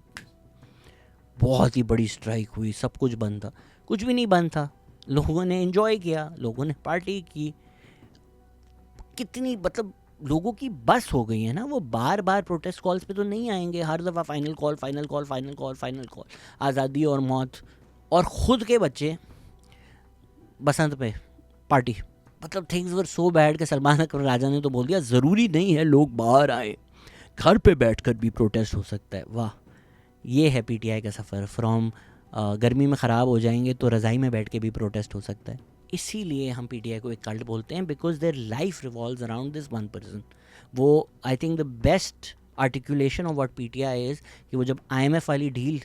बहुत ही बड़ी स्ट्राइक हुई, सब कुछ बंद था, कुछ भी नहीं बंद था। लोगों ने एंजॉय किया, लोगों ने पार्टी की। कितनी मतलब लोगों की बस हो गई है ना, वो बार बार प्रोटेस्ट कॉल्स पे तो नहीं आएंगे, हर दफ़ा final call final call final call final call, आज़ादी और मौत। और ख़ुद के बच्चे बसंत पे पार्टी, मतलब थिंग्स वर सो बैड कि सलमान अकबर राजा ने तो बोल दिया ज़रूरी नहीं है लोग बाहर आए, घर पे बैठकर भी प्रोटेस्ट हो सकता है। वाह, ये है पीटीआई का सफ़र फ्रॉम गर्मी में ख़राब हो जाएंगे तो रज़ाई में बैठ के भी प्रोटेस्ट हो सकता है। इसीलिए हम पीटीआई को एक कल्ट बोलते हैं, because their life revolves around this one person. वो I think the best articulation of what PTI is कि वो जब आईएमएफ वाली डील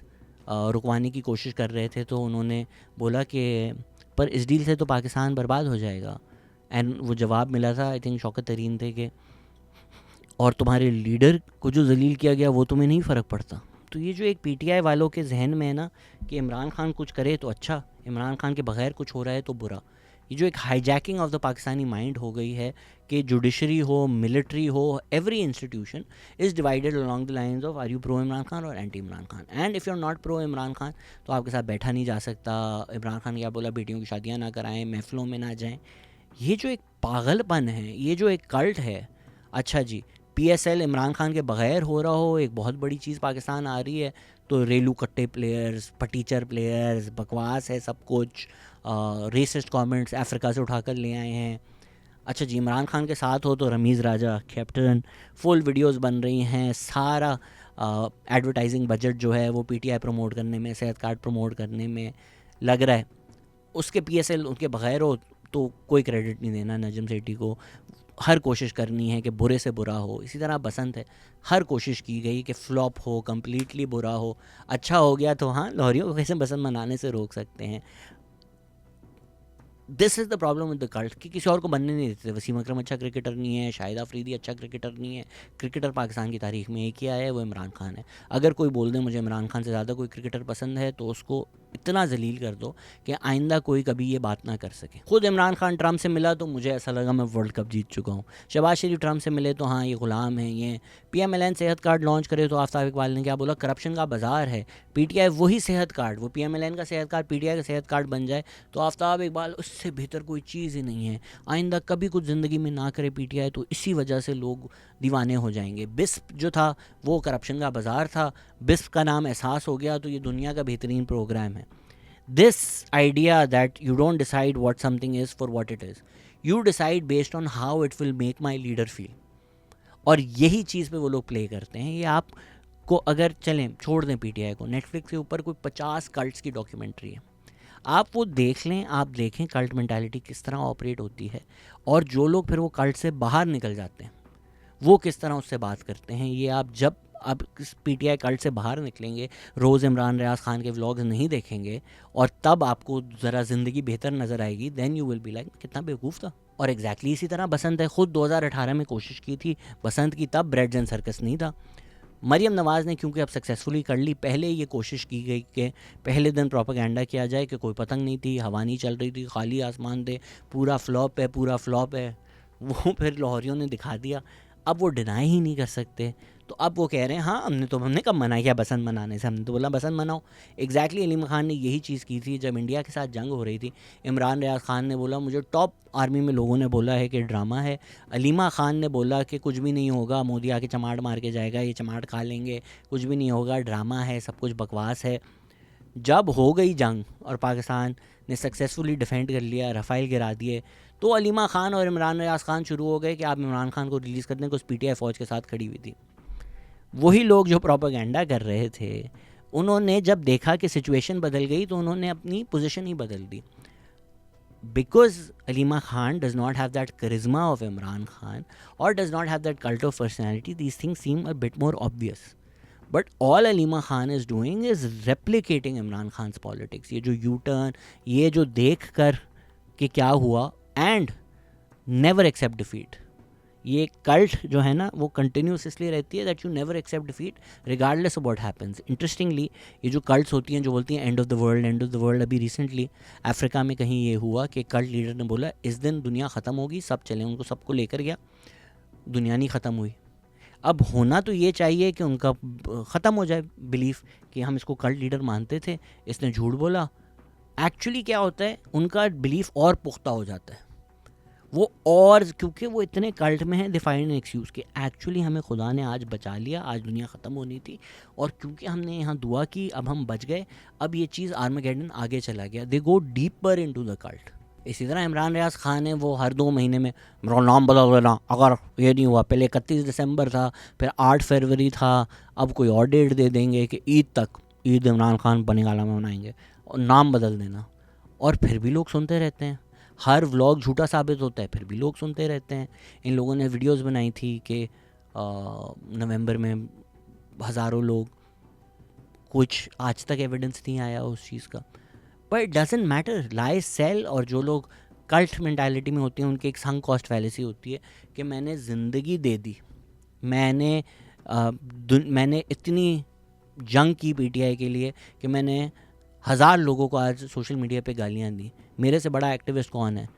रुकवाने की कोशिश कर रहे थे तो उन्होंने बोला कि पर इस डील से तो पाकिस्तान बर्बाद हो जाएगा। एंड वो जवाब मिला था, आई थिंक शौकत तरीन थे, कि और तुम्हारे लीडर को जो जलील किया गया वो तुम्हें नहीं फ़र्क पड़ता। तो ये जो एक पीटीआई वालों के जहन में है ना कि इमरान खान कुछ करे तो अच्छा, इमरान खान के बगैर कुछ हो रहा है तो बुरा, ये जो एक hijacking of the Pakistani mind हो गई है कि जुडिशरी हो, मिलिट्री हो, every institution is divided along the lines of are you pro Imran Khan और anti Imran Khan. And if you are not pro Imran Khan तो आपके साथ बैठा नहीं जा सकता। इमरान खान क्या बोला, बेटियों की शादियाँ ना कराएं, महफिलों में ना जाएं। ये जो एक पागलपन है, ये जो एक कल्ट है। अच्छा जी, पीएसएल इमरान खान के बगैर हो रहा हो, एक बहुत बड़ी चीज़ पाकिस्तान आ रही है तो रेलू कट्टे प्लेयर्स, पटीचर प्लेयर्स, बकवास है सब कुछ, रेसिस्ट कमेंट्स अफ्रीका से उठाकर ले आए हैं। अच्छा जी, इमरान खान के साथ हो तो रमीज़ राजा कैप्टन, फुल वीडियोस बन रही हैं, सारा एडवर्टाइजिंग बजट जो है वो पीटीआई प्रमोट करने में, सेहत कार्ड प्रमोट करने में लग रहा है। उसके पीएसएल उनके बगैर हो तो कोई क्रेडिट नहीं देना नजम सेठी को, हर कोशिश करनी है कि बुरे से बुरा हो। इसी तरह बसंत है, हर कोशिश की गई कि फ्लॉप हो, कम्प्लीटली बुरा हो। अच्छा हो गया तो हाँ, लाहौरियों को कैसे बसंत मनाने से रोक सकते हैं। This is the problem with the cult कि किसी और को बनने नहीं देते। वसीम अकरम अच्छा क्रिकेटर नहीं है, शाहिद अफरीदी अच्छा क्रिकेटर नहीं है, क्रिकेटर पाकिस्तान की तारीख में एक ही आया है, वो इमरान खान है। अगर कोई बोल दे मुझे इमरान खान से ज़्यादा कोई क्रिकेटर पसंद है तो उसको इतना जलील कर दो कि आइंदा कोई कभी ये बात ना कर सके। खुद इमरान खान ट्रम्प से मिला तो मुझे ऐसा लगा मैं वर्ल्ड कप जीत चुका हूँ। शहबाज शरीफ ट्रम्प से मिले तो हाँ ये ग़ुलाम है। ये PMLN सेहत कार्ड लॉन्च करे तो आफ्ताब इकबाल ने क्या बोला, करप्शन का बाजार है। PTI वही सेहत कार्ड, वो PMLN का सेहत कार्ड PTI का सेहत कार्ड बन जाए तो आफ्ताब इकबाल उससे बेहतर कोई चीज़ ही नहीं है। आइंदा कभी कुछ ज़िंदगी में ना करे PTI तो इसी वजह से लोग दीवाने हो जाएंगे। बिस्प जो था वो करप्शन का बाजार था, बिस्प का नाम एहसास हो गया तो ये दुनिया का बेहतरीन प्रोग्राम है। This idea that you don't decide what something is for what it is, you decide based on how it will make my leader feel, और यही चीज़ पे वो लोग प्ले करते हैं। ये आपको अगर चलें छोड़ दें PTI को, नेटफ्लिक्स के ऊपर कोई 50 कल्ट्स की डॉक्यूमेंट्री है, आप वो देख लें, आप देखें कल्ट मेंटालिटी किस तरह ऑपरेट होती है और जो लोग फिर वो कल्ट से बाहर निकल जाते हैं वो किस तरह उससे बात करते हैं। ये आप जब अब इस PTI कल्ट से बाहर निकलेंगे, रोज़ इमरान रियाज खान के व्लॉग्स नहीं देखेंगे और तब आपको ज़रा ज़िंदगी बेहतर नज़र आएगी, then you will be like कितना बेवकूफ़ था। और एग्जैक्टली इसी तरह बसंत है, ख़ुद 2018 में कोशिश की थी बसंत की, तब ब्रेड्स एंड सर्कस नहीं था। मरियम नवाज़ ने क्योंकि अब सक्सेसफुली कर ली, पहले ये कोशिश की गई कि पहले दिन प्रोपेगेंडा किया जाए कि कोई पतंग नहीं थी, हवा नहीं चल रही थी, खाली आसमान थे, पूरा फ्लॉप है, पूरा फ्लॉप है। वो फिर लाहौरियों ने दिखा दिया। अब वो डिनाई ही नहीं कर सकते तो अब वो कह रहे हैं हाँ हमने कब मना किया बसंत मनाने से, हमने तो बोला बसंत मनाओ। एग्जैक्टली अलीमा खान ने यही चीज़ की थी जब इंडिया के साथ जंग हो रही थी। इमरान रियाज खान ने बोला, मुझे टॉप आर्मी में लोगों ने बोला है कि ड्रामा है। अलीमा खान ने बोला कि कुछ भी नहीं होगा, मोदी आके चमाट मार के जाएगा, ये चमाट खा लेंगे, कुछ भी नहीं होगा, ड्रामा है, सब कुछ बकवास है। जब हो गई जंग और पाकिस्तान ने सक्सेसफुली डिफेंड कर लिया, रफ़ाइल गिरा दिए, तो अलीमा खान और इमरान रियाज खान शुरू हो गए कि आप इमरान खान को रिलीज़ कर दें, कुछ पीटीआई फ़ौज के साथ खड़ी हुई थी। वही लोग जो प्रोपेगेंडा कर रहे थे, उन्होंने जब देखा कि सिचुएशन बदल गई तो उन्होंने अपनी पोजीशन ही बदल दी। Because Aleema Khan does not have that charisma of Imran Khan और does not have that cult of personality, these things seem a bit more obvious. But all Aleema Khan is doing is replicating Imran Khan politics. ये जो यू टर्न, ये जो देख कर कि क्या हुआ, एंड नेवर एक्सेप्ट डिफीट। ये कल्ट जो है ना वो कंटिन्यूस इसलिए रहती है that you never accept defeat regardless of what happens. Interestingly ये जो कल्ट्स होती हैं जो बोलती हैं end of the world, end of the world, अभी रिसेंटली अफ्रीका में कहीं ये हुआ कि कल्ट लीडर ने बोला इस दिन दुनिया ख़त्म होगी, सब चले, उनको सबको लेकर गया, दुनिया नहीं ख़त्म हुई। अब होना तो ये चाहिए कि उनका ख़त्म हो जाए बिलीफ कि हम इसको कल्ट लीडर मानते थे, इसने झूठ बोला। एक्चुअली क्या होता है, उनका बिलीफ और पुख्ता हो जाता है वो, और क्योंकि वो इतने कल्ट में हैं दे फाइंड एन एक्सक्यूज़ कि एक्चुअली हमें खुदा ने आज बचा लिया, आज दुनिया ख़त्म होनी थी, और क्योंकि हमने यहाँ दुआ की अब हम बच गए, अब ये चीज़ आर्मेगेडन आगे चला गया। They go deeper into the cult. इसी तरह इमरान रियाज खान है, वो हर 2 महीने में मेरा नाम बदल देना, अगर ये नहीं हुआ, पहले 31 दिसंबर था, फिर 8 फरवरी था, अब कोई और डेट दे देंगे कि ईद तक, ईद इमरान खान बनिगाला में मनाएंगे, और नाम बदल देना। और फिर भी लोग सुनते रहते हैं, हर व्लॉग झूठा साबित होता है, फिर भी लोग सुनते रहते हैं। इन लोगों ने वीडियोस बनाई थी कि नवंबर में हज़ारों लोग, कुछ आज तक एविडेंस नहीं आया उस चीज़ का, but it doesn't matter, lies sell. और जो लोग कल्ट मेंटालिटी में होते हैं उनकी एक संक कॉस्ट फैलेसी होती है कि मैंने ज़िंदगी दे दी, मैंने इतनी जंग की पीटीआई के लिए कि मैंने 1000 लोगों को आज सोशल मीडिया पे गालियाँ दी, मेरे से बड़ा एक्टिविस्ट कौन है।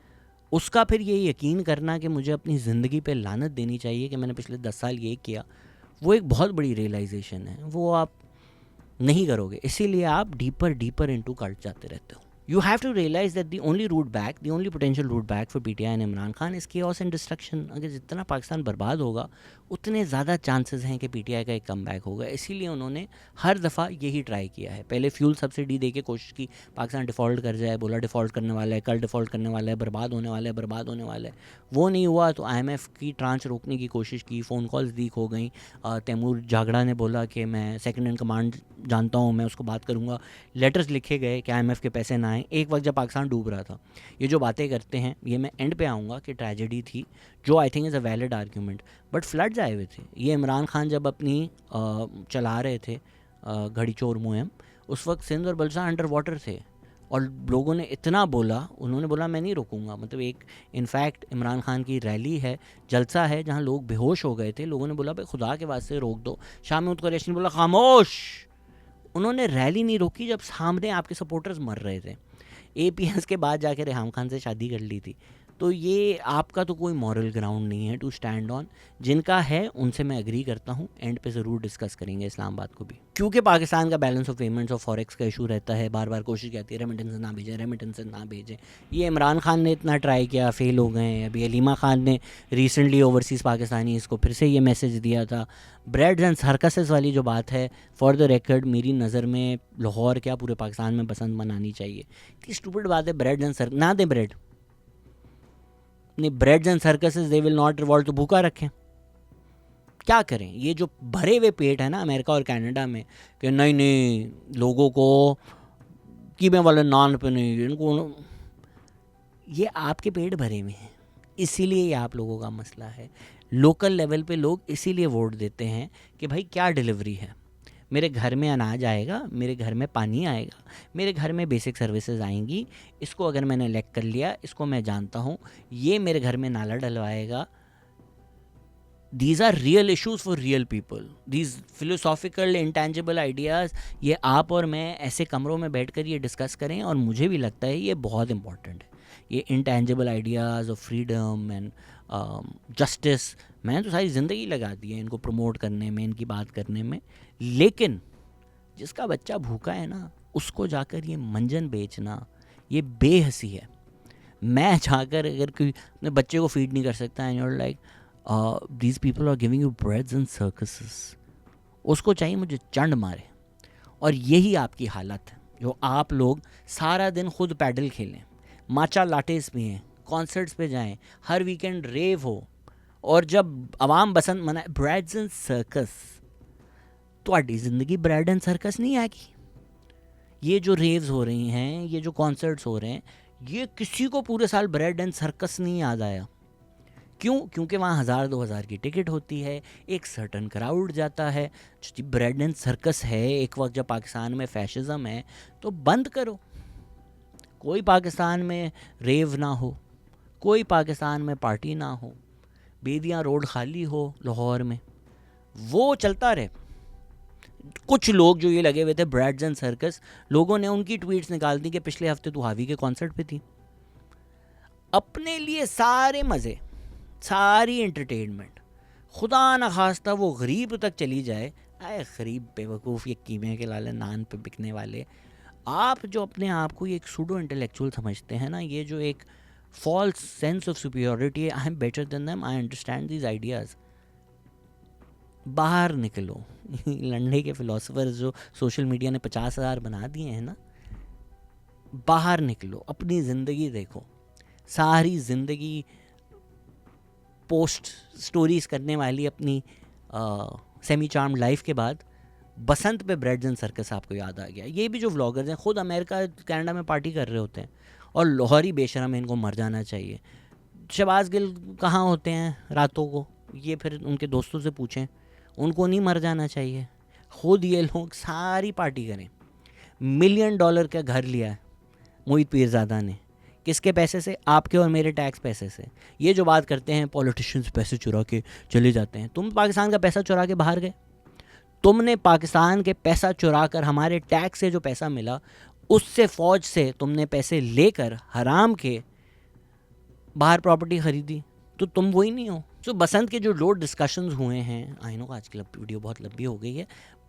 उसका फिर ये यकीन करना कि मुझे अपनी ज़िंदगी पे लानत देनी चाहिए कि मैंने पिछले 10 साल ये किया, वो एक बहुत बड़ी रियलाइजेशन है, वो आप नहीं करोगे, इसीलिए आप डीपर इनटू कल्ट जाते रहते हो। You have to realize that the only route back, the only potential route back for PTI and Imran Khan is chaos and destruction. अगर जितना पाकिस्तान बर्बाद होगा उतने ज़्यादा चांसेस हैं कि PTI का एक कम बैक होगा। इसीलिए उन्होंने हर दफ़ा यही ट्राई किया है। पहले फ्यूल सब्सिडी दे के कोशिश की पाकिस्तान डिफ़ॉल्ट कर जाए, बोला डिफ़ॉल्ट करने वाला है, कल डिफ़ॉल्ट करने वाला है, बर्बाद होने वाला है। वो नहीं हुआ तो IMF की ट्रांच रोकने की कोशिश की, फ़ोन कॉल्स लीक हो गई। तैमूर जागड़ा ने बोला कि मैं सेकंड इन कमांड जानता हूँ, मैं उसको बात करूँगा। लेटर्स लिखे गए कि IMF के पैसे ना आए, एक वक्त जब पाकिस्तान डूब रहा था। ये जो बातें करते हैं, ये मैं एंड पे आऊँगा कि ट्रेजेडी थी, जो I think is a valid argument, but floods आए हुए थे। ये इमरान खान जब अपनी चला रहे थे घड़ी चोर मुहिम, उस वक्त सिंध और बलूचिस्तान अंडर वाटर थे, और लोगों ने इतना बोला, उन्होंने बोला मैं नहीं रोकूंगा। मतलब एक इनफैक्ट इमरान खान की रैली है, जलसा है, जहाँ लोग बेहोश हो गए थे, लोगों ने बोला भाई खुदा के वास्ते रोक दो। शाह महमूद कुरैशी ने बोला खामोश। उन्होंने रैली नहीं रोकी जब सामने आपके सपोर्टर्स मर रहे थे। APS के बाद जाके रेहाम खान से शादी कर ली थी। तो ये आपका तो कोई मॉरल ग्राउंड नहीं है टू स्टैंड ऑन। जिनका है उनसे मैं एग्री करता हूँ, एंड पे ज़रूर डिस्कस करेंगे इस्लामाबाद को भी, क्योंकि पाकिस्तान का बैलेंस ऑफ पेमेंट्स और फॉरेक्स का इशू रहता है। बार बार कोशिश की जाती है रेमिटेंस ना भेजें। ये इमरान खान ने इतना ट्राई किया, फेल हो गए। अभी अलीमा खान ने रिसेंटली ओवरसीज़ पाकिस्तानी इसको फिर से ये मैसेज दिया था। ब्रेड्स एंड सर्कसेस वाली जो बात है, फॉर द रिकॉर्ड मेरी नज़र में लाहौर क्या पूरे पाकिस्तान में बसंत मनानी चाहिए। इतनी स्टूपिड बात है। ब्रेड्स एंड ना दें ब्रेड, नहीं, breads and circuses they will not revolve, तो भूखा रखें। क्या करें? ये जो भरे हुए पेट है ना अमेरिका और कनाडा में कि नहीं लोगों को कीमे वाले नान पे नहीं, इनको, ये आपके पेट भरे में हैं, इसीलिए ये आप लोगों का मसला है। लोकल लेवल पे लोग इसीलिए वोट देते हैं कि भाई क्या डिलीवरी है, मेरे घर में अनाज आएगा, मेरे घर में पानी आएगा, मेरे घर में बेसिक सर्विसेज आएंगी, इसको अगर मैंने इलेक्ट कर लिया, इसको मैं जानता हूँ, ये मेरे घर में नाला डलवाएगा। These are real issues for real people. These philosophical, intangible ideas, ये आप और मैं ऐसे कमरों में बैठकर ये डिस्कस करें, और मुझे भी लगता है ये बहुत इंपॉर्टेंट है। ये intangible ideas of freedom and justice, मैंने तो सारी ज़िंदगी लगा दी है इनको प्रमोट करने में, इनकी बात करने में, लेकिन जिसका बच्चा भूखा है ना उसको जाकर ये मंजन बेचना, ये बेहसी है। मैं जाकर अगर कोई अपने बच्चे को फीड नहीं कर सकता and you are like these people are giving you breads and circuses, उसको चाहिए मुझे चंड मारे। और यही आपकी हालत है जो आप लोग सारा दिन खुद पैडल खेलें, माचा लाटेस पिएं, कॉन्सर्ट्स पे जाएं, हर वीकेंड रेव हो, और जब आवाम बसंत मनाए ब्रेड्स एंड सर्कस, ਤੁਹਾਡੀ ज़िंदगी ब्रेड एंड सर्कस नहीं आएगी। ये जो रेव्स हो रही हैं, ये जो कॉन्सर्ट्स हो रहे हैं, ये किसी को पूरे साल ब्रेड एंड सर्कस नहीं याद आया। क्यों? क्योंकि वहाँ 1000-2000 की टिकट होती है, एक सर्टन क्राउड जाता है। जी ब्रेड एंड सर्कस है एक वक्त जब पाकिस्तान में फैशिज़म है तो बंद करो। कोई पाकिस्तान में रेव ना हो, कोई पाकिस्तान में पार्टी ना हो, बेदियाँ रोड खाली हो लाहौर में, वो चलता रहे। कुछ लोग जो ये लगे हुए थे ब्रेड्स एंड सर्कस, लोगों ने उनकी ट्वीट्स निकाल दी कि पिछले हफ्ते तू हावी के कॉन्सर्ट पे थी। अपने लिए सारे मज़े, सारी एंटरटेनमेंट, खुदा न खास्ता वो गरीब तक चली जाए। आए गरीब बेवकूफ़, ये कीमे के लाले नान पे बिकने वाले, आप जो अपने आप को ये एक सूडो इंटेलेक्चुअल समझते हैं ना, ये जो एक false sense of superiority, I am better than them, I understand these ideas, बाहर निकलो। लंडे के फ़िलासफ़र्स जो सोशल मीडिया ने 50,000 बना दिए हैं ना, बाहर निकलो, अपनी ज़िंदगी देखो। सारी ज़िंदगी पोस्ट स्टोरीज़ करने वाली अपनी सेमी चार्म्ड लाइफ के बाद बसंत पे ब्रेड्स एंड सर्कस आपको याद आ गया। ये भी जो व्लॉगर्स हैं खुद अमेरिका कनाडा में पार्टी कर रहे होते हैं, और लाहौरी बेशरम, इनको मर जाना चाहिए। शहबाज गिल कहाँ होते हैं रातों को, ये फिर उनके दोस्तों से पूछें, उनको नहीं मर जाना चाहिए। खुद ये लोग सारी पार्टी करें। $1 मिलियन का घर लिया है मोहित पीरज़ादा ने, किसके पैसे से? आपके और मेरे टैक्स पैसे से। ये जो बात करते हैं पॉलिटिशियंस पैसे चुरा के चले जाते हैं, तुम पाकिस्तान का पैसा चुरा के बाहर गए? तुमने पाकिस्तान के पैसा चुरा कर, हमारे टैक्स से जो पैसा मिला उससे, फ़ौज से तुमने पैसे लेकर हराम के बाहर प्रॉपर्टी ख़रीदी, तो तुम वही नहीं हो। तो बसंत के जो लोड डिस्कशंस हुए हैं, आई नो आज की वीडियो बहुत लंबी हो गई है,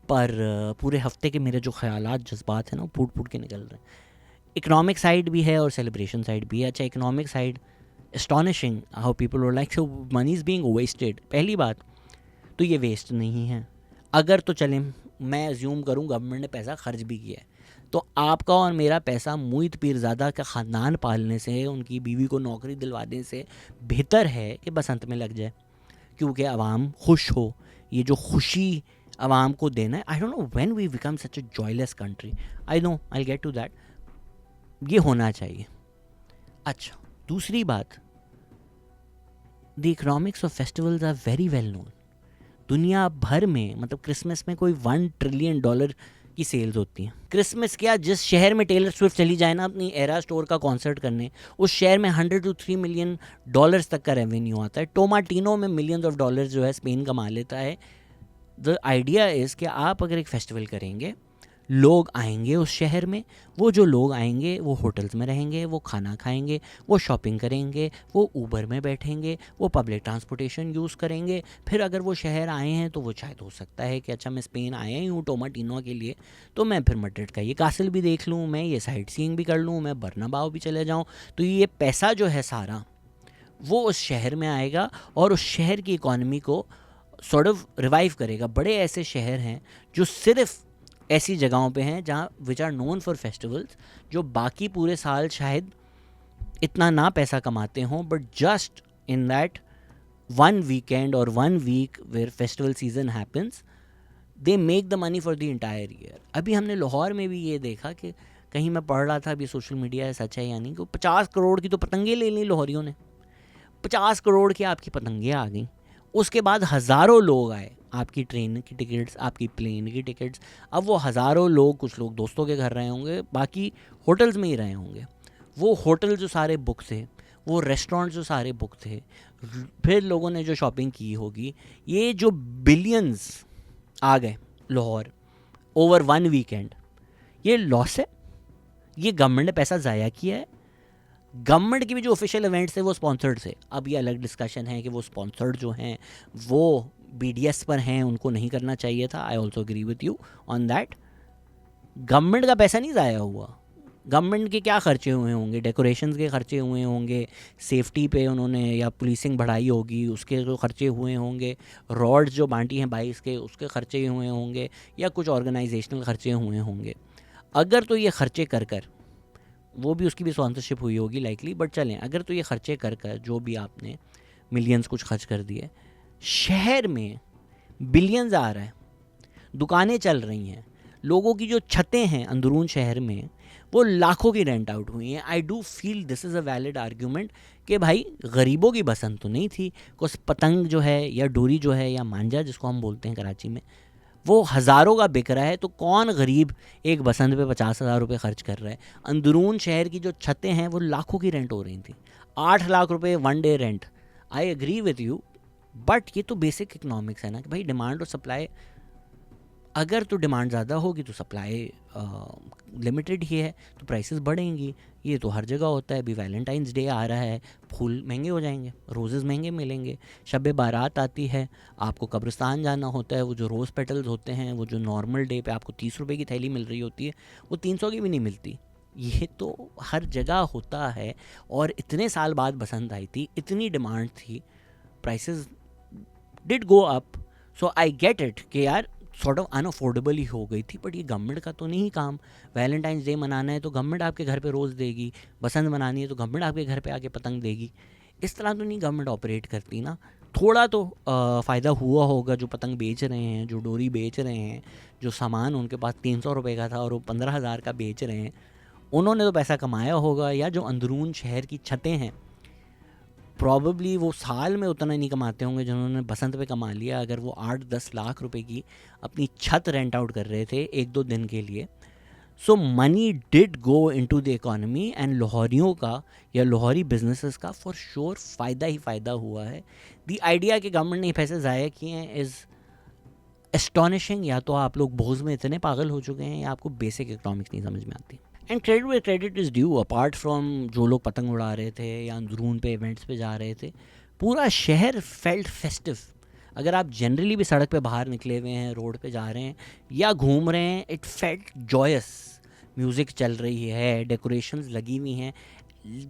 पर पूरे हफ्ते के मेरे जो ख्यालात जज्बात हैं ना, वो फूट के निकल रहे हैं। इकोनॉमिक साइड भी है और सेलिब्रेशन साइड भी है। अच्छा, economic side astonishing how people were like so money is being wasted. पहली बात तो ये वेस्ट नहीं है। अगर तो चलें, मैं अज्यूम करूँ गवर्नमेंट ने पैसा खर्च भी किया है, तो आपका और मेरा पैसा मोहित पीरज़ादा का ख़ानदान पालने से, उनकी बीवी को नौकरी दिलवाने से बेहतर है कि बसंत में लग जाए, क्योंकि आवाम खुश हो। ये जो खुशी आवाम को देना है, I don't know when we become such a joyless country, I know I get to that, ये होना चाहिए। अच्छा, दूसरी बात, the economics of festivals are very well known. दुनिया भर में, मतलब क्रिसमस में कोई $1 ट्रिलियन की सेल्स होती हैं। क्रिसमस क्या, जिस शहर में टेलर स्विफ्ट चली जाए ना अपनी एरा स्टोर का कॉन्सर्ट करने, उस शहर में $100 to $3 मिलियन तक का रेवेन्यू आता है। टोमाटिनो में मिलियंस ऑफ डॉलर्स जो है स्पेन कमा लेता है। द आइडिया इज़ कि आप अगर एक फेस्टिवल करेंगे, लोग आएंगे उस शहर में, वो जो लोग आएंगे वो होटल्स में रहेंगे, वो खाना खाएंगे, वो शॉपिंग करेंगे, वो ऊबर में बैठेंगे, वो पब्लिक ट्रांसपोर्टेशन यूज़ करेंगे। फिर अगर वो शहर आए हैं तो वो शायद हो सकता है कि अच्छा मैं स्पेन आया ही हूँ टोमाटिनो के लिए, तो मैं फिर मैड्रिड का ये कासल भी देख लूँ, मैं ये साइट सीइंग भी कर लूँ, मैं बर्नाबाओ भी चले जाऊँ। तो ये पैसा जो है सारा वो उस शहर में आएगा और उस शहर की इकॉनमी को सॉर्ट ऑफ रिवाइव करेगा। बड़े ऐसे शहर हैं जो सिर्फ ऐसी जगहों पे हैं जहाँ which are known for festivals, जो बाकी पूरे साल शायद इतना ना पैसा कमाते हों, but just in that one weekend or 1 week where festival season happens, they make the money for the entire year. अभी हमने लाहौर में भी ये देखा कि कहीं मैं पढ़ रहा था, अभी सोशल मीडिया है सच है या नहीं, कि 50 करोड़ की तो पतंगे ले ली लाहौरियों ने। 50 करोड़ की आपकी पतंगे आ गई। उसके बाद हज़ारों लोग आए, आपकी ट्रेन की टिकट्स, आपकी प्लेन की टिकट्स। अब वो हज़ारों लोग, कुछ लोग दोस्तों के घर रहे होंगे, बाकी होटल्स में ही रहे होंगे। वो होटल जो सारे बुक थे, वो रेस्टोरेंट जो सारे बुक थे, फिर लोगों ने जो शॉपिंग की होगी, ये जो बिलियंस आ गए लाहौर ओवर 1 वीकेंड, ये लॉस है? ये गवर्नमेंट ने पैसा ज़ाया किया है? गवर्नमेंट की भी जो ऑफिशियल इवेंट्स थे वो स्पॉन्सर्ड थे। अब ये अलग डिस्कशन है कि वो स्पॉन्सर्ड जो हैं वो BDS पर हैं, उनको नहीं करना चाहिए था। I also agree with you on that. Government का पैसा नहीं ज़ाया हुआ। गवर्नमेंट के क्या खर्चे हुए होंगे, डेकोरेशंस के खर्चे हुए होंगे, सेफ्टी पे उन्होंने या पुलिसिंग बढ़ाई होगी उसके जो खर्चे हुए होंगे, रॉड्स जो बांटी हैं 22 के उसके खर्चे हुए होंगे, या कुछ ऑर्गेनाइजेशनल खर्चे हुए होंगे। अगर तो ये खर्चे कर कर, वो भी उसकी भी स्पॉन्सरशिप हुई होगी लाइकली, बट चलें अगर तो ये खर्चे कर कर जो भी आपने मिलियंस कुछ खर्च कर दिए, शहर में बिलियंस आ रहा है, दुकानें चल रही हैं, लोगों की जो छतें हैं अंदरून शहर में वो लाखों की रेंट आउट हुई हैं। I do feel this is a valid argument कि भाई गरीबों की बसंत तो नहीं थी। कुछ पतंग जो है या डोरी जो है या मांझा जिसको हम बोलते हैं कराची में, वो हज़ारों का बिक रहा है, तो कौन गरीब एक बसंत पे 50,000 रुपये खर्च कर रहा है। अंदरून शहर की जो छतें हैं वो लाखों की रेंट हो रही थी, 8 लाख रुपए 1 day rent. I agree with you, but ये तो बेसिक इकोनॉमिक्स है ना कि भाई डिमांड और सप्लाई, अगर तो डिमांड ज़्यादा होगी तो सप्लाई लिमिटेड ही है तो प्राइसेस बढ़ेंगी। ये तो हर जगह होता है। अभी वैलेंटाइंस डे आ रहा है, फूल महंगे हो जाएंगे, रोज़ेज़ महंगे मिलेंगे। शब बारात आती है, आपको कब्रिस्तान जाना होता है, वो जो रोज़ पेटल्स होते हैं वो जो नॉर्मल डे पे आपको 30 रुपये की थैली मिल रही होती है वो 300 की भी नहीं मिलती। ये तो हर जगह होता है। और इतने साल बाद बसंत आई थी, इतनी डिमांड थी, prices did go up. So I get it कि यार सॉर्ट ऑफ अनअफोर्डेबल ही हो गई थी, बट ये गवर्नमेंट का तो नहीं काम। वैलेंटाइंस डे मनाना है तो गवर्नमेंट आपके घर पे रोज़ देगी, बसंत मनानी है तो गवर्नमेंट आपके घर पे आके पतंग देगी। इस तरह तो नहीं गवर्नमेंट ऑपरेट करती ना। थोड़ा तो फ़ायदा हुआ होगा जो पतंग बेच रहे हैं, जो डोरी बेच रहे हैं, जो सामान उनके पास 300 रुपये का था और वो 15,000 का बेच रहे हैं, उन्होंने तो पैसा कमाया होगा। या जो अंदरून शहर की छतें हैं, प्रॉबली वो साल में उतना नहीं कमाते होंगे जिन्होंने बसंत पे कमा लिया। अगर वो 8-10 लाख रुपए की अपनी छत रेंट आउट कर रहे थे 1-2 दिन के लिए, so money did go into the economy and लाहौरियों का या लाहौरी बिजनेसेस का फॉर श्योर फ़ायदा ही फ़ायदा हुआ है। द आइडिया कि गवर्नमेंट ने पैसे ज़ाया किए हैं इज़ एस्टॉनिशिंग। या तो आप लोग बोझ में इतने पागल हो चुके हैं या आपको बेसिक इकोनॉमिक्स नहीं समझ में आती। And credit way credit is due. Apart from जो लोग पतंग उड़ा रहे थे या अंदरून पे इवेंट्स पे जा रहे थे, पूरा शहर फेल्ट फेस्टिव। अगर आप जनरली भी सड़क पे बाहर निकले हुए हैं, रोड पे जा रहे हैं या घूम रहे हैं, इट फेल्ट जॉयस। म्यूज़िक चल रही है, डेकोरेशंस लगी हुई हैं,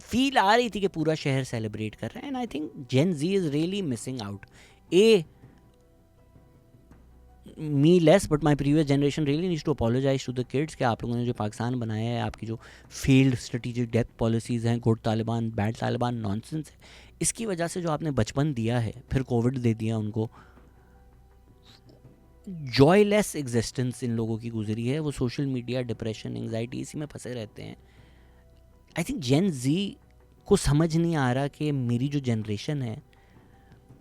फील आ रही थी कि पूरा शहर सेलिब्रेट कर रहे हैं। And I think Gen Z is really missing out. Me less but my previous generation really needs to apologise to the kids कि आप लोगों ने जो पाकिस्तान बनाया है, आपकी जो फील्ड स्ट्रेटेजिक डेप्थ पॉलिसीज़ हैं, good Taliban bad Taliban nonsense है, इसकी वजह से जो आपने बचपन दिया है, फिर कोविड दे दिया उनको, जॉयलेस एग्जिस्टेंस इन लोगों की गुजरी है। वो सोशल मीडिया, डिप्रेशन, एंग्जाइटी, इसी में फंसे रहते हैं। आई थिंक जेन जी को समझ नहीं आ रहा कि मेरी जो जनरेशन है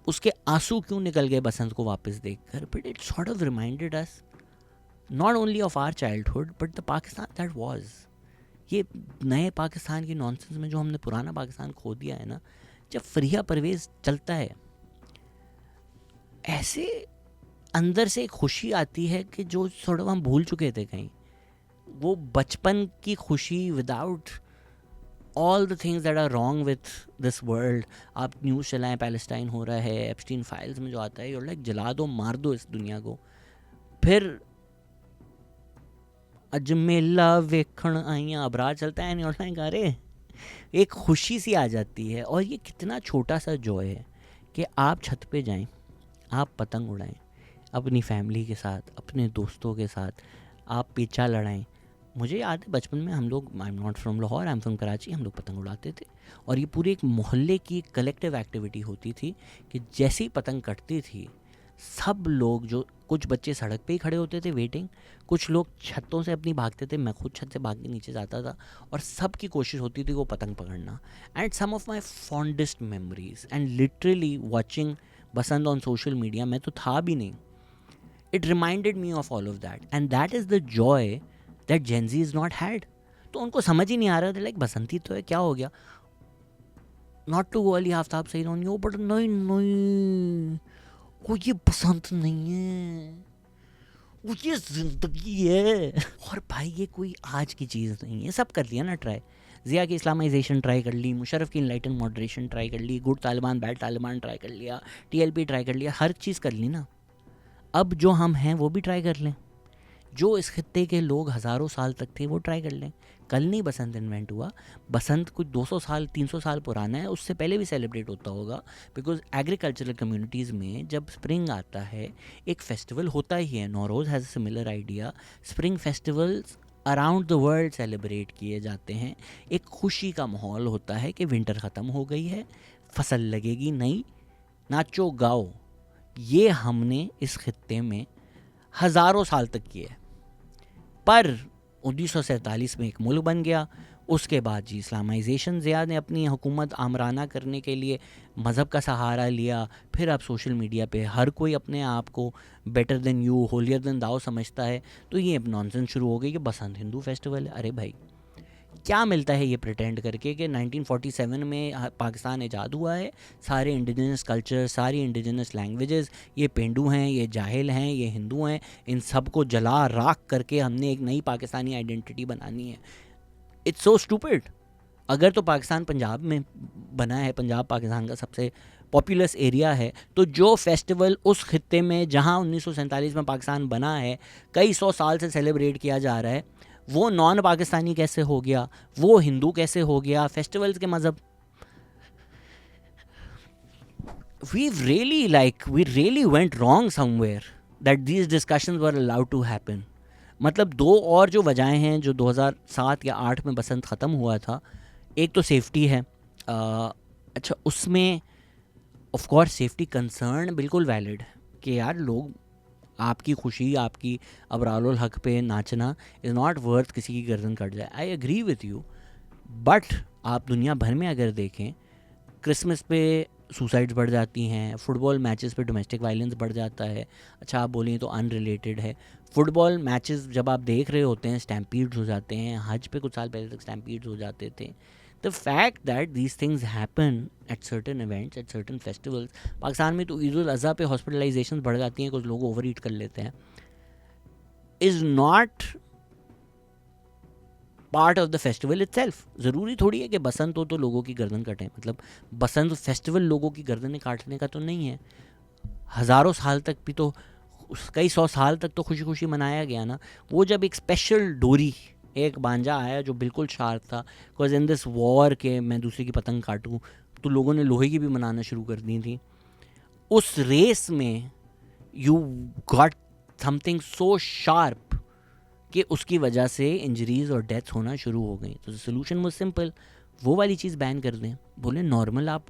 उसके आंसू क्यों निकल गए बसंत को वापस देखकर। But it sort of reminded us not only of our childhood but the Pakistan that was. ये नए पाकिस्तान की नॉनसेंस में जो हमने पुराना पाकिस्तान खो दिया है ना, जब फरिया परवेज़ चलता है, ऐसे अंदर से एक खुशी आती है कि जो सॉर्ट ऑफ हम भूल चुके थे कहीं। वो बचपन की खुशी without all the things that are wrong with this world. आप न्यूज़ चलाएं, पैलेस्टाइन हो रहा है, एप्स्टीन फाइल्स में जो आता है, यूर लाइक जला दो, मार दो इस दुनिया को। फिर अजमेला वेखण आइयाँ अबरार चलता है, यूर लाइक अरे एक खुशी सी आ जाती है। और ये कितना छोटा सा जॉय है कि आप छत पे जाएं, आप पतंग उड़ाएं अपनी फैमिली के साथ, अपने दोस्तों के साथ, आप पेचा लड़ाएं। मुझे याद है बचपन में हम लोग, I am not from Lahore, I am from Karachi, हम लोग पतंग उड़ाते थे और ये पूरी एक मोहल्ले की कलेक्टिव एक्टिविटी होती थी कि जैसे ही पतंग कटती थी, सब लोग, जो कुछ बच्चे सड़क पे ही खड़े होते थे वेटिंग, कुछ लोग छतों से अपनी भागते थे, मैं खुद छत से भाग के नीचे जाता था और सब की कोशिश होती थी वो पतंग पकड़ना। And some of my fondest memories and literally watching Basant on social media, मैं तो था भी नहीं, it reminded me of all of that and that is the joy that Gen Z is not had. तो उनको समझ ही नहीं आ रहा था, लाइक बसंती तो है, क्या हो गया, not to go Ali Aftab सही रही हो, बट नहीं, वो ये बसंत नहीं है, ये जिंदगी है। और भाई ये कोई आज की चीज़ नहीं है, सब कर लिया ना ट्राई। ज़िया की इस्लामाइजेशन ट्राई कर ली, मुशर्रफ की इनलाइटन मॉडरेशन ट्राई कर ली, good Taliban bad Taliban try कर लिया, TLP ट्राई कर लिया, हर चीज़ कर ली ना। अब जो हम हैं वो भी ट्राई कर लें, जो इस खित्ते के लोग हज़ारों साल तक थे वो ट्राई कर लें। कल नहीं बसंत इन्वेंट हुआ, बसंत कुछ 200 साल 300 साल पुराना है, उससे पहले भी सेलिब्रेट होता होगा। बिकॉज एग्रीकल्चरल कम्युनिटीज़ में जब स्प्रिंग आता है एक फेस्टिवल होता ही है। Nauroz has a similar idea. Spring festivals around the world celebrate किए जाते हैं। एक खुशी का माहौल होता है कि विंटर ख़त्म हो गई है, फसल लगेगी नई, नाचो गाओ। ये हमने इस खित्ते में हज़ारों साल तक किए। पर 1947 में एक मुल्क बन गया, उसके बाद जी इस्लामाइजेशन ज़िया ने अपनी हुकूमत आमराना करने के लिए मज़हब का सहारा लिया। फिर अब सोशल मीडिया पे हर कोई अपने आप को better than you, holier then दाओ समझता है। तो ये अब नॉनसेंस शुरू हो गई कि बसंत हिंदू फेस्टिवल है। अरे भाई क्या मिलता है ये प्रिटेंड करके कि 1947 में पाकिस्तान आज़ाद हुआ है, सारे इंडिजिनस कल्चर, सारी इंडिजिनस लैंग्वेजेस, ये पेंडू हैं, ये जाहिल हैं, ये हिंदू हैं, इन सब को जला राख करके हमने एक नई पाकिस्तानी आइडेंटिटी बनानी है। It's so stupid. अगर तो पाकिस्तान पंजाब में बना है, पंजाब पाकिस्तान का सबसे पॉपुलस एरिया है, तो जो फेस्टिवल उस खित्ते में जहाँ 1947 में पाकिस्तान बना है कई 100 साल से सेलिब्रेट किया जा रहा है, वो नॉन पाकिस्तानी कैसे हो गया, वो हिंदू कैसे हो गया? फेस्टिवल्स के मज़हब we really went wrong somewhere that these discussions were allowed to happen. मतलब दो और जो वजहें हैं जो 2007 या 8 में बसंत ख़त्म हुआ था, एक तो सेफ्टी है। अच्छा, उसमें ऑफ कोर्स सेफ्टी कंसर्न बिल्कुल वैलिड है कि यार लोग आपकी खुशी, आपकी अबरारुल हक पे नाचना इज़ नॉट वर्थ किसी की गर्दन कट जाए। I agree with you, but आप दुनिया भर में अगर देखें, क्रिसमस पे सुसाइड्स बढ़ जाती हैं, फुटबॉल मैचेस पे डोमेस्टिक वायलेंस बढ़ जाता है। अच्छा, आप बोलिए तो अनरिलेटेड है, फुटबॉल मैचेस जब आप देख रहे होते हैं स्टैम्पीड्स हो जाते हैं। हज पे कुछ साल पहले तक स्टैम्पीड्स हो जाते थे। The fact that these things happen at certain events, at certain festivals. Pakistan में तो ईद उल अज़हा पे हॉस्पिटलाइजेशन बढ़ जाती हैं, कुछ लोग ओवर ईट कर लेते हैं, is not part of the festival itself. ज़रूरी थोड़ी है कि बसंत हो तो लोगों की गर्दन कटें। मतलब बसंत फेस्टिवल लोगों की गर्दनें काटने का तो नहीं है। हज़ारों साल तक भी तो, कई 100 साल तक तो खुशी खुशी मनाया गया ना। वो जब एक स्पेशल डोरी, एक बांजा आया जो बिल्कुल शार्प था, बिकॉज इन दिस वॉर के मैं दूसरे की पतंग काटूँ, तो लोगों ने लोहे की भी मनाना शुरू कर दी थी। उस रेस में you got something so sharp कि उसकी वजह से इंजरीज और डेथ्स होना शुरू हो गई। तो सोल्यूशन वाज सिंपल, वो वाली चीज़ बैन कर दें, बोले नॉर्मल आप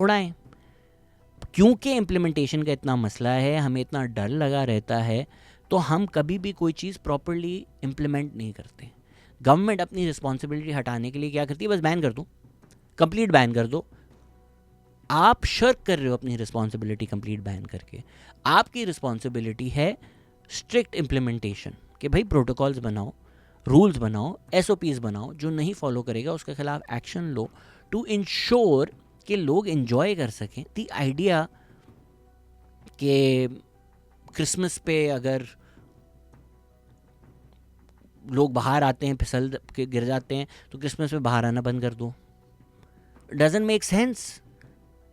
उड़ाएं। क्योंकि इम्प्लीमेंटेशन का इतना मसला है, हमें इतना डर लगा रहता है, तो हम कभी भी कोई चीज़ प्रॉपरली इम्प्लीमेंट नहीं करते। गवर्नमेंट अपनी रिस्पॉन्सिबिलिटी हटाने के लिए क्या करती है? बस बैन कर दो, कंप्लीट बैन कर दो। आप शर्क कर रहे हो अपनी रिस्पॉन्सिबिलिटी कंप्लीट बैन करके। आपकी रिस्पॉन्सिबिलिटी है स्ट्रिक्ट इम्प्लीमेंटेशन, कि भाई प्रोटोकॉल्स बनाओ, रूल्स बनाओ, SOPs बनाओ, जो नहीं फॉलो करेगा उसके खिलाफ एक्शन लो, टू इंश्योर कि लोग इन्जॉय कर सकें। द आइडिया कि क्रिसमस पे अगर लोग बाहर आते हैं, फिसल के गिर जाते हैं, तो क्रिसमस में बाहर आना बंद कर दो, डजंट मेक सेंस।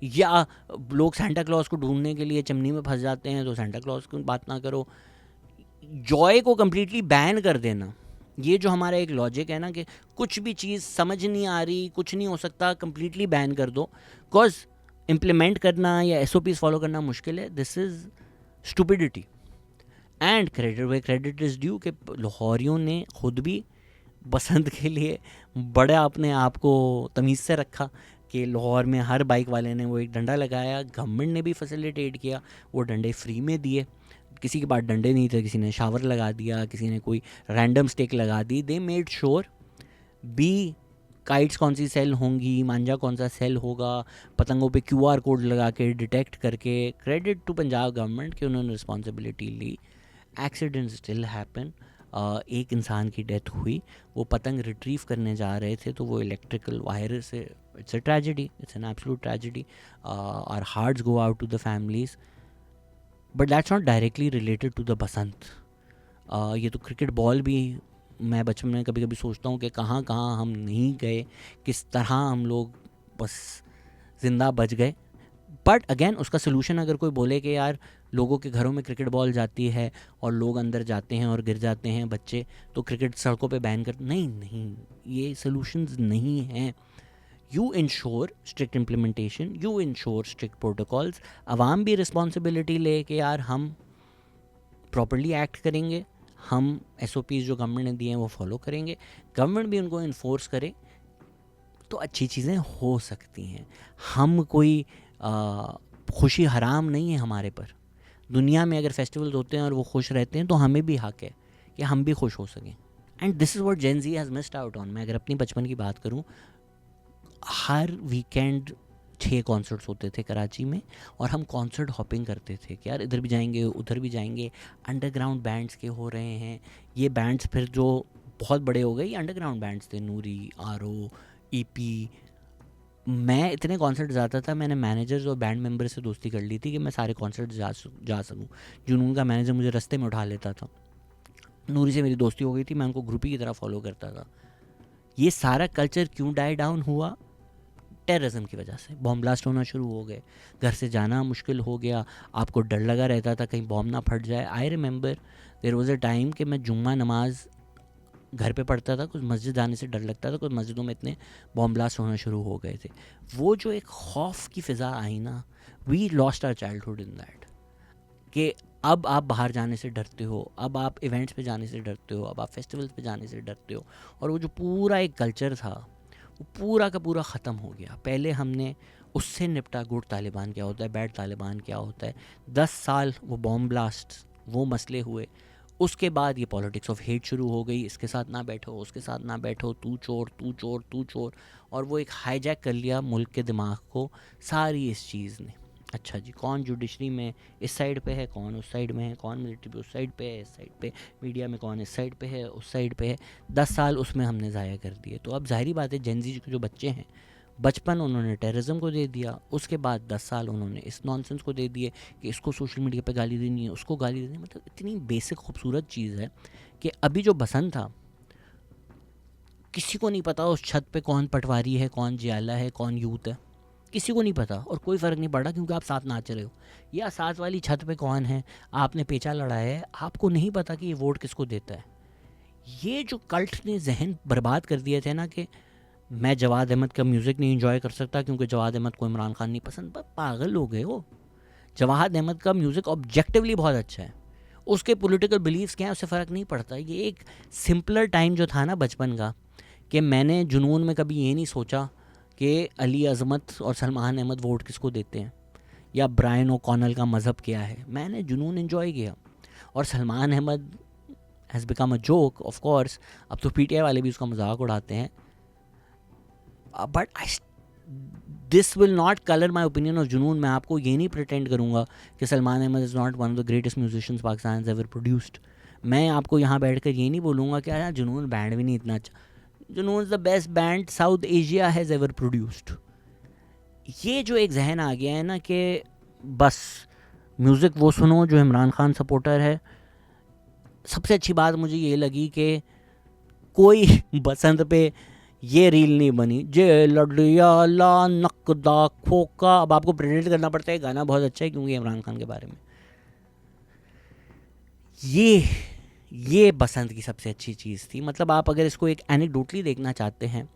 या लोग सेंटा क्लॉज को ढूंढने के लिए चिमनी में फंस जाते हैं, तो सेंटा क्लॉज की बात ना करो। जॉय को कम्प्लीटली बैन कर देना, ये जो हमारा एक लॉजिक है ना कि कुछ भी चीज़ समझ नहीं आ रही, कुछ नहीं हो सकता, कम्प्लीटली बैन कर दो, बिकॉज इम्प्लीमेंट करना या SOPs फॉलो करना मुश्किल है। This is stupidity and credit way credit is due कि लाहौरियों ने खुद भी बसंत के लिए बड़ा अपने आप को तमीज़ से रखा कि लाहौर में हर बाइक वाले ने वो एक डंडा लगाया, गवर्नमेंट ने भी फैसिलिटेट किया, वो डंडे फ्री में दिए। किसी के पास डंडे नहीं थे, किसी ने शावर लगा दिया, किसी ने कोई रैंडम स्टिक लगा दी। They made sure be kites कौन सी सेल होंगी, मांझा कौन सा सेल होगा, पतंगों पे QR कोड लगा के डिटेक्ट करके। क्रेडिट टू पंजाब गवर्नमेंट कि उन्होंने रिस्पॉन्सिबिलिटी ली। Accident still happen. एक इंसान की डेथ हुई, वो पतंग रिट्रीव करने जा रहे थे तो वो इलेक्ट्रिकल वायर से, it's a tragedy, it's an absolute tragedy. Our hearts go out to the families, but that's not directly related to the Basant. ये तो क्रिकेट बॉल भी, मैं बचपन में कभी कभी सोचता हूँ कि कहाँ कहाँ हम नहीं गए, किस तरह हम लोग बस ज़िंदा बच गए। बट अगेन उसका सोल्यूशन अगर कोई बोले कि यार लोगों के घरों में क्रिकेट बॉल जाती है और लोग अंदर जाते हैं और गिर जाते हैं बच्चे, तो क्रिकेट सड़कों पे बैन कर, नहीं, ये सोल्यूशंस नहीं हैं। You ensure strict implementation, you ensure strict protocols, अवाम भी रिस्पॉन्सिबिलिटी ले कि यार हम प्रॉपरली एक्ट करेंगे, हम SOPs जो गवर्नमेंट ने दिए हैं वो फॉलो करेंगे, गवर्नमेंट भी उनको इन्फोर्स करे, तो अच्छी चीज़ें हो सकती हैं। हम कोई खुशी हराम नहीं है हमारे पर। दुनिया में अगर फेस्टिवल्स होते हैं और वो खुश रहते हैं तो हमें भी हक है कि हम भी खुश हो सकें। And this is what Gen Z has missed out on. मैं अगर अपनी बचपन की बात करूं, हर वीकेंड 6 कॉन्सर्ट्स होते थे कराची में और हम कॉन्सर्ट हॉपिंग करते थे कि यार इधर भी जाएंगे उधर भी जाएंगे। अंडरग्राउंड बैंड्स के हो रहे हैं ये बैंड्स, फिर जो बहुत बड़े हो गए ये अंडरग्राउंड बैंड्स थे, नूरी, आरो, EP। मैं इतने कॉन्सर्ट जाता था, मैंने मैनेजर्स और बैंड मेंबर से दोस्ती कर ली थी कि मैं सारे कॉन्सर्ट जा सकूं। जुनून का मैनेजर मुझे रास्ते में उठा लेता था, नूरी से मेरी दोस्ती हो गई थी, मैं उनको ग्रुपी की तरह फॉलो करता था। ये सारा कल्चर क्यों डाई डाउन हुआ? टेररिज्म की वजह से। बॉम्ब ब्लास्ट होना शुरू हो गए, घर से जाना मुश्किल हो गया, आपको डर लगा रहता था कहीं बॉम्ब ना फट जाए। I remember there was a time कि मैं जुम्मा नमाज घर पे पढ़ता था, कुछ मस्जिद जाने से डर लगता था, कुछ मस्जिदों में इतने बॉम्ब ब्लास्ट होना शुरू हो गए थे। वो जो एक खौफ की फ़िज़ा आई ना, we lost our childhood in that, कि अब आप बाहर जाने से डरते हो, अब आप इवेंट्स पे जाने से डरते हो, अब आप फेस्टिवल्स पे जाने से डरते हो। और वो जो पूरा एक कल्चर था वो पूरा का पूरा ख़त्म हो गया। पहले हमने उससे निपटा, गुड तालिबान क्या होता है, बैड तालिबान क्या होता है। 10 साल वो बॉम्ब ब्लास्ट, वो मसले हुए, उसके बाद ये पॉलिटिक्स ऑफ हेट शुरू हो गई। इसके साथ ना बैठो, उसके साथ ना बैठो, तू चोर तू चोर तू चोर, और वो एक हाईजैक कर लिया मुल्क के दिमाग को सारी इस चीज़ ने। अच्छा जी, कौन जुडिशरी में इस साइड पे है, कौन उस साइड में है, कौन मिलिट्री पे उस साइड पे है, इस साइड पे, मीडिया में कौन इस साइड पे है, उस साइड पे है। 10 साल उसमें हमने ज़ाया कर दिए। तो अब ज़ाहिरी बात है जेन ज़ी के जो बच्चे हैं, बचपन उन्होंने टेररिज्म को दे दिया, उसके बाद 10 साल उन्होंने इस नॉनसेंस को दे दिए कि इसको सोशल मीडिया पे गाली देनी है, उसको गाली देनी है। मतलब इतनी बेसिक खूबसूरत चीज़ है कि अभी जो बसंत था, किसी को नहीं पता उस छत पे कौन पटवारी है, कौन जियाला है, कौन यूथ है, किसी को नहीं पता। और कोई फ़र्क नहीं पड़ा क्योंकि आप साथ नाच रहे हो। या साथ वाली छत पे कौन है, आपने पेचा लड़ाया है, आपको नहीं पता कि ये वोट किसको देता है। ये जो कल्ट ने जहन बर्बाद कर दिए थे ना कि मैं जवाद अहमद का म्यूज़िक नहीं इंजॉय कर सकता क्योंकि जवाद अहमद को इमरान खान नहीं पसंद। पागल हो गए हो। जवाद अहमद का म्यूज़िक ऑब्जेक्टिवली बहुत अच्छा है, उसके पॉलिटिकल बिलीव्स क्या हैं उससे फ़र्क नहीं पड़ता। ये एक सिंपलर टाइम जो था ना बचपन का, कि मैंने जुनून में कभी ये नहीं सोचा कि अली अज़मत और सलमान अहमद वोट किसको देते हैं या ब्रायन ओ'कॉनल का मज़हब क्या है। मैंने जुनून एंजॉय किया। और Salman Ahmad has become a joke of course. अब तो PTI वाले भी उसका मजाक उड़ाते हैं, but this will not colour my opinion of Junoon. मैं आपको ये नहीं प्रिटेंड करूँगा कि Salman Ahmad is not one of the greatest musicians Pakistan ever produced. मैं आपको यहाँ बैठ कर ये नहीं बोलूँगा कि यार जुनून बैंड भी नहीं इतना अच्छा। जुनून is the best band south Asia has ever produced. ये जो एक जहन आ गया है ना कि बस म्यूज़िक वो सुनो जो इमरान खान सपोर्टर है। सबसे अच्छी बात मुझे ये लगी कि कोई बसंत पे ये रील नहीं बनी, जे लडिया ला नकदा खोका। अब आपको प्रेजेंट करना पड़ता है, गाना बहुत अच्छा है क्योंकि इमरान खान के बारे में। ये बसंत की सबसे अच्छी चीज़ थी। मतलब आप अगर इसको एक एनेक्डोटली देखना चाहते हैं,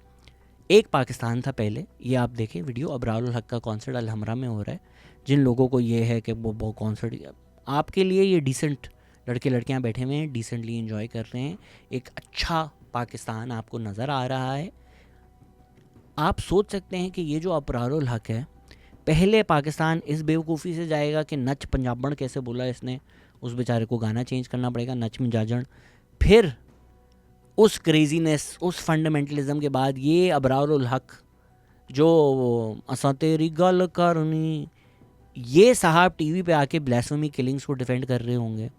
एक पाकिस्तान था पहले, ये आप देखें वीडियो, अबरारुल हक का कॉन्सर्ट अलहमरा में हो रहा है। जिन लोगों को ये है कि वो कॉन्सर्ट आपके लिए, ये डिसेंट लड़के लड़कियां बैठे हुए हैं, डिसेंटली एंजॉय कर रहे हैं, एक अच्छा पाकिस्तान आपको नज़र आ रहा है। आप सोच सकते हैं कि ये जो अबरारुल हक है, पहले पाकिस्तान इस बेवकूफ़ी से जाएगा कि नच पंजाबण कैसे बोला इसने, उस बेचारे को गाना चेंज करना पड़ेगा, नच मिजाजण। फिर उस क्रेजीनेस, उस फंडामेंटलिज्म के बाद ये अबरारुल हक जो असा तेरी गल करनी, ये साहब टीवी पे आके ब्लास्फेमी किलिंग्स को डिफेंड कर रहे होंगे,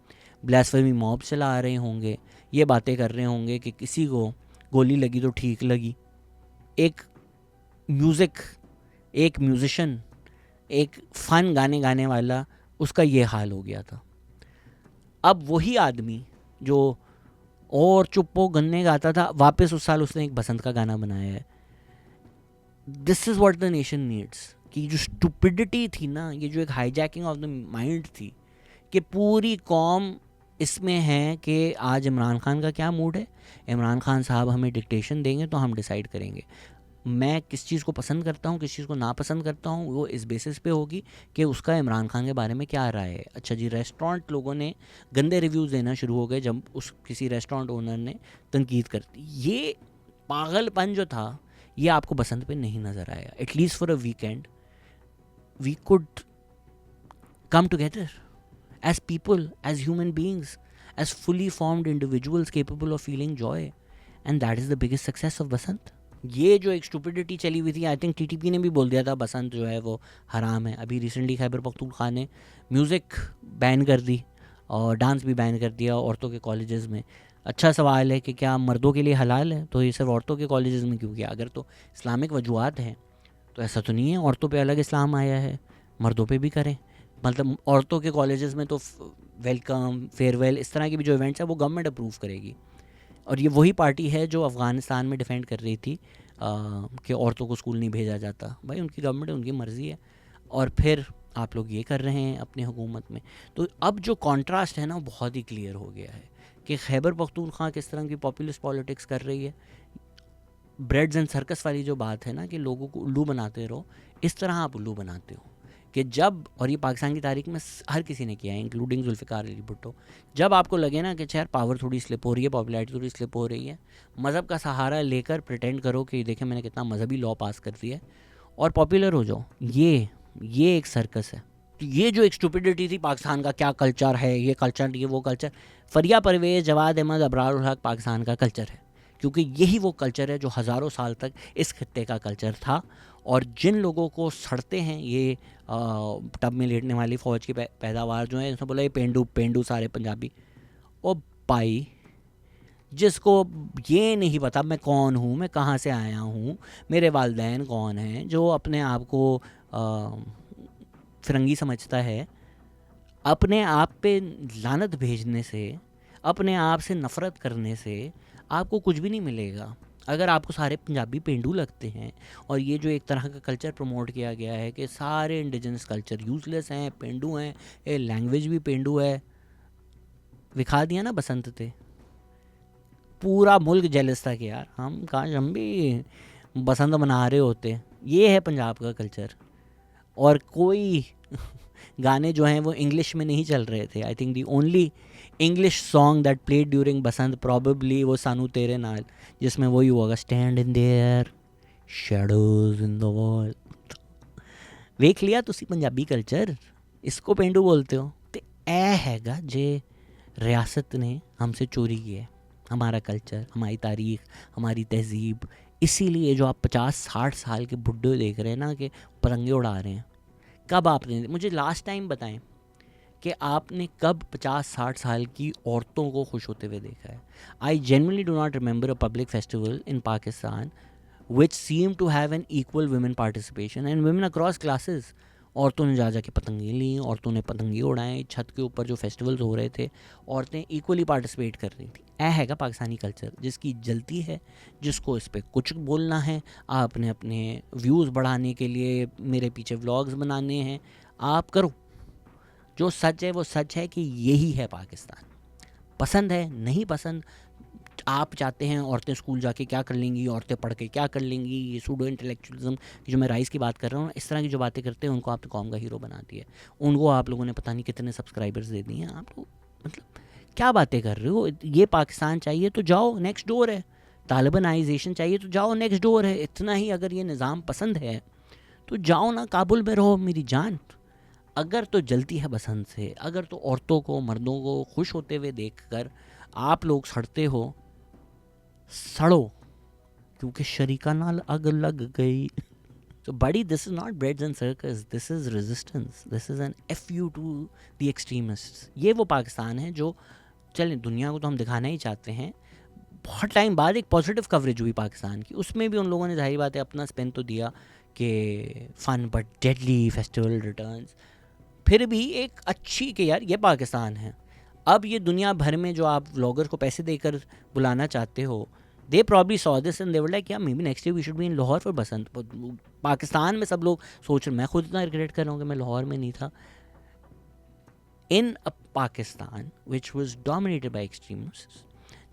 ब्लास्फेमी मॉब चला रहे होंगे, ये बातें कर रहे होंगे कि किसी को गोली लगी तो ठीक लगी। एक म्यूज़िक, एक म्यूज़िशन, एक फ़न गाने गाने वाला, उसका ये हाल हो गया था। अब वही आदमी जो और चुप्पो गन्ने गाता था, वापस उस साल उसने एक बसंत का गाना बनाया है. This is what the nation needs. कि जो स्टुपिडिटी थी ना, ये जो एक हाईजैकिंग ऑफ द माइंड थी कि पूरी कौम इसमें है कि आज इमरान खान का क्या मूड है, इमरान खान साहब हमें डिक्टेशन देंगे तो हम डिसाइड करेंगे. मैं किस चीज़ को पसंद करता हूँ, किस चीज़ को नापसंद करता हूँ, वो इस बेसिस पे होगी कि उसका इमरान खान के बारे में क्या राय है. अच्छा जी, रेस्टोरेंट लोगों ने गंदे रिव्यूज़ देना शुरू हो गए जब उस किसी रेस्टोरेंट ओनर ने तनकीद कर दी. ये पागलपन जो था ये आपको बसंत पे नहीं नज़र आया. At least for a weekend we could come together as people, as human beings, as fully formed individuals capable of feeling joy, and that is the biggest success of बसंत. ये जो एक स्टुपिडिटी चली हुई थी, आई थिंक टीटीपी ने भी बोल दिया था बसंत जो है वो हराम है. अभी रिसेंटली खैबर पख्तूनख्वा ने म्यूज़िक बैन कर दी और डांस भी बैन कर दिया औरतों के कॉलेजेस में. अच्छा सवाल है कि क्या मर्दों के लिए हलाल है, तो ये सिर्फ औरतों के कॉलेजेस में क्यों किया? अगर तो इस्लामिक वजूहात हैं तो ऐसा तो नहीं है औरतों पे अलग इस्लाम आया है, मर्दों पे भी करें. मतलब औरतों के कॉलेजेस में तो वेलकम, फेयरवेल, इस तरह के भी जो इवेंट्स हैं वो गवर्नमेंट अप्रूव करेगी. और ये वही पार्टी है जो अफ़गानिस्तान में डिफेंड कर रही थी कि औरतों को स्कूल नहीं भेजा जाता. भाई उनकी गवर्नमेंट है, उनकी मर्ज़ी है. और फिर आप लोग ये कर रहे हैं अपनी हुकूमत में. तो अब जो कॉन्ट्रास्ट है ना बहुत ही क्लियर हो गया है कि खैबर पख्तूनख्वा किस तरह की पॉपुलिस्ट पॉलिटिक्स कर रही है. ब्रेड्स एंड सर्कस वाली जो बात है ना कि लोगों को उल्लू बनाते रहो, इस तरह आप उल्लू बनाते हो कि जब, और ये पाकिस्तान की तारीख में हर किसी ने किया है इंक्लूडिंग जुल्फ़िकार अली भुट्टो, जब आपको लगे ना कि यार पावर थोड़ी स्लिप हो रही है, पॉपुलैरिटी थोड़ी स्लिप हो रही है, मज़हब का सहारा लेकर प्रिटेंड करो कि देखें मैंने कितना मजहबी लॉ पास कर दिया है और पॉपुलर हो जाओ. ये एक सर्कस है. तो ये जो एक स्टुपिडिटी थी, पाकिस्तान का क्या कल्चर है, ये कल्चर, ये वो कल्चर, फरिया परवेज़, जवाद अहमद, अबरार उल हक पाकिस्तान का कल्चर है. क्योंकि यही वो कल्चर है जो हज़ारों साल तक इस खित्ते का कल्चर था. और जिन लोगों को सड़ते हैं ये टब में लेटने वाली फ़ौज की पैदावार जो है, उसने बोला ये पेंडू सारे पंजाबी. ओ भाई, जिसको ये नहीं पता मैं कौन हूँ, मैं कहाँ से आया हूँ, मेरे वालिदैन कौन हैं, जो अपने आप को फिरंगी समझता है, अपने आप पे लानत भेजने से, अपने आप से नफ़रत करने से आपको कुछ भी नहीं मिलेगा. अगर आपको सारे पंजाबी पेंडू लगते हैं और ये जो एक तरह का कल्चर प्रमोट किया गया है कि सारे इंडिजिनस कल्चर यूज़लेस हैं, पेंडू हैं, ये लैंग्वेज भी पेंडू है, विखा दिया ना बसंत थे. पूरा मुल्क जेलस था कि यार हम भी बसंत मना रहे होते. ये है पंजाब का कल्चर. और कोई गाने जो हैं वो इंग्लिश में नहीं चल रहे थे. I think the only English song that played during Basant probably वो सानू तेरे नाल, जिसमें वही हुआ stand in their shadows in the wall. वेख लिया तुसी पंजाबी कल्चर, इसको पेंडू बोलते हो. तो ऐ हैगा जे रियासत ने हमसे चोरी की है, हमारा कल्चर, हमारी तारीख, हमारी तहजीब. इसीलिए जो आप 50-60 साल के बुड्ढे देख रहे हैं ना कि पतंगे उड़ा रहे हैं, कब आपने, मुझे लास्ट टाइम बताएं कि आपने कब 50-60 साल की औरतों को खुश होते हुए देखा है. I genuinely do not remember a public festival in Pakistan which seem to have an equal women participation and women across classes. औरतों ने जा के पतंगे ली, औरतों ने पतंगे उड़ाएं, छत के ऊपर जो फेस्टिवल्स हो रहे थे औरतें इक्वली पार्टिसिपेट कर रही थी. ऐ हैगा पाकिस्तानी कल्चर. जिसकी जलती है, जिसको इस पर कुछ बोलना है, आपने अपने व्यूज़ बढ़ाने के लिए मेरे पीछे व्लॉग्स बनाने हैं, आप करो. जो सच है वो सच है कि यही है पाकिस्तान. पसंद है नहीं पसंद, आप चाहते हैं औरतें स्कूल जाके क्या कर लेंगी, औरतें पढ़ के क्या कर लेंगी, ये सूडो इंटेलेक्चुअलिज्म की जो मैं राइस की बात कर रहा हूँ, इस तरह की जो बातें करते हैं उनको आपने कौम का हीरो बनाती है. उनको आप लोगों ने पता नहीं कितने सब्सक्राइबर्स दे दिए हैं. आप लोग मतलब क्या बातें कर रहे हो. ये पाकिस्तान चाहिए तो जाओ, नेक्स्ट डोर है. तालिबानाइजेशन चाहिए तो जाओ, नेक्स्ट डोर है. इतना ही अगर ये निज़ाम पसंद है तो जाओ ना, काबुल में रहो मेरी जान. अगर तो जलती है बसंत से, अगर तो औरतों को, मर्दों को खुश होते हुए देखकर आप लोग सड़ते हो, सड़ो, क्योंकि शरीका नाल अग लग गई. So buddy, this is not breads and circus, this is resistance, this is an FU to the extremists. ये वो पाकिस्तान है जो, चलें दुनिया को तो हम दिखाना ही चाहते हैं. बहुत टाइम बाद एक पॉजिटिव कवरेज हुई पाकिस्तान की, उसमें भी उन लोगों ने जाहिर बात है अपना स्पेन तो दिया कि fun but deadly festival returns. फिर भी एक अच्छी कि यार ये पाकिस्तान है. अब ये दुनिया भर में जो आप व्लॉगर्स को पैसे देकर बुलाना चाहते हो, they probably saw this and they were like, या maybe next year we should be in Lahore for Basant. Pakistan में सब लोग सोच रहे, मैं खुद इतना रिग्रेट कर रहा हूँ कि मैं लाहौर में नहीं था। In a Pakistan which was dominated by extremists,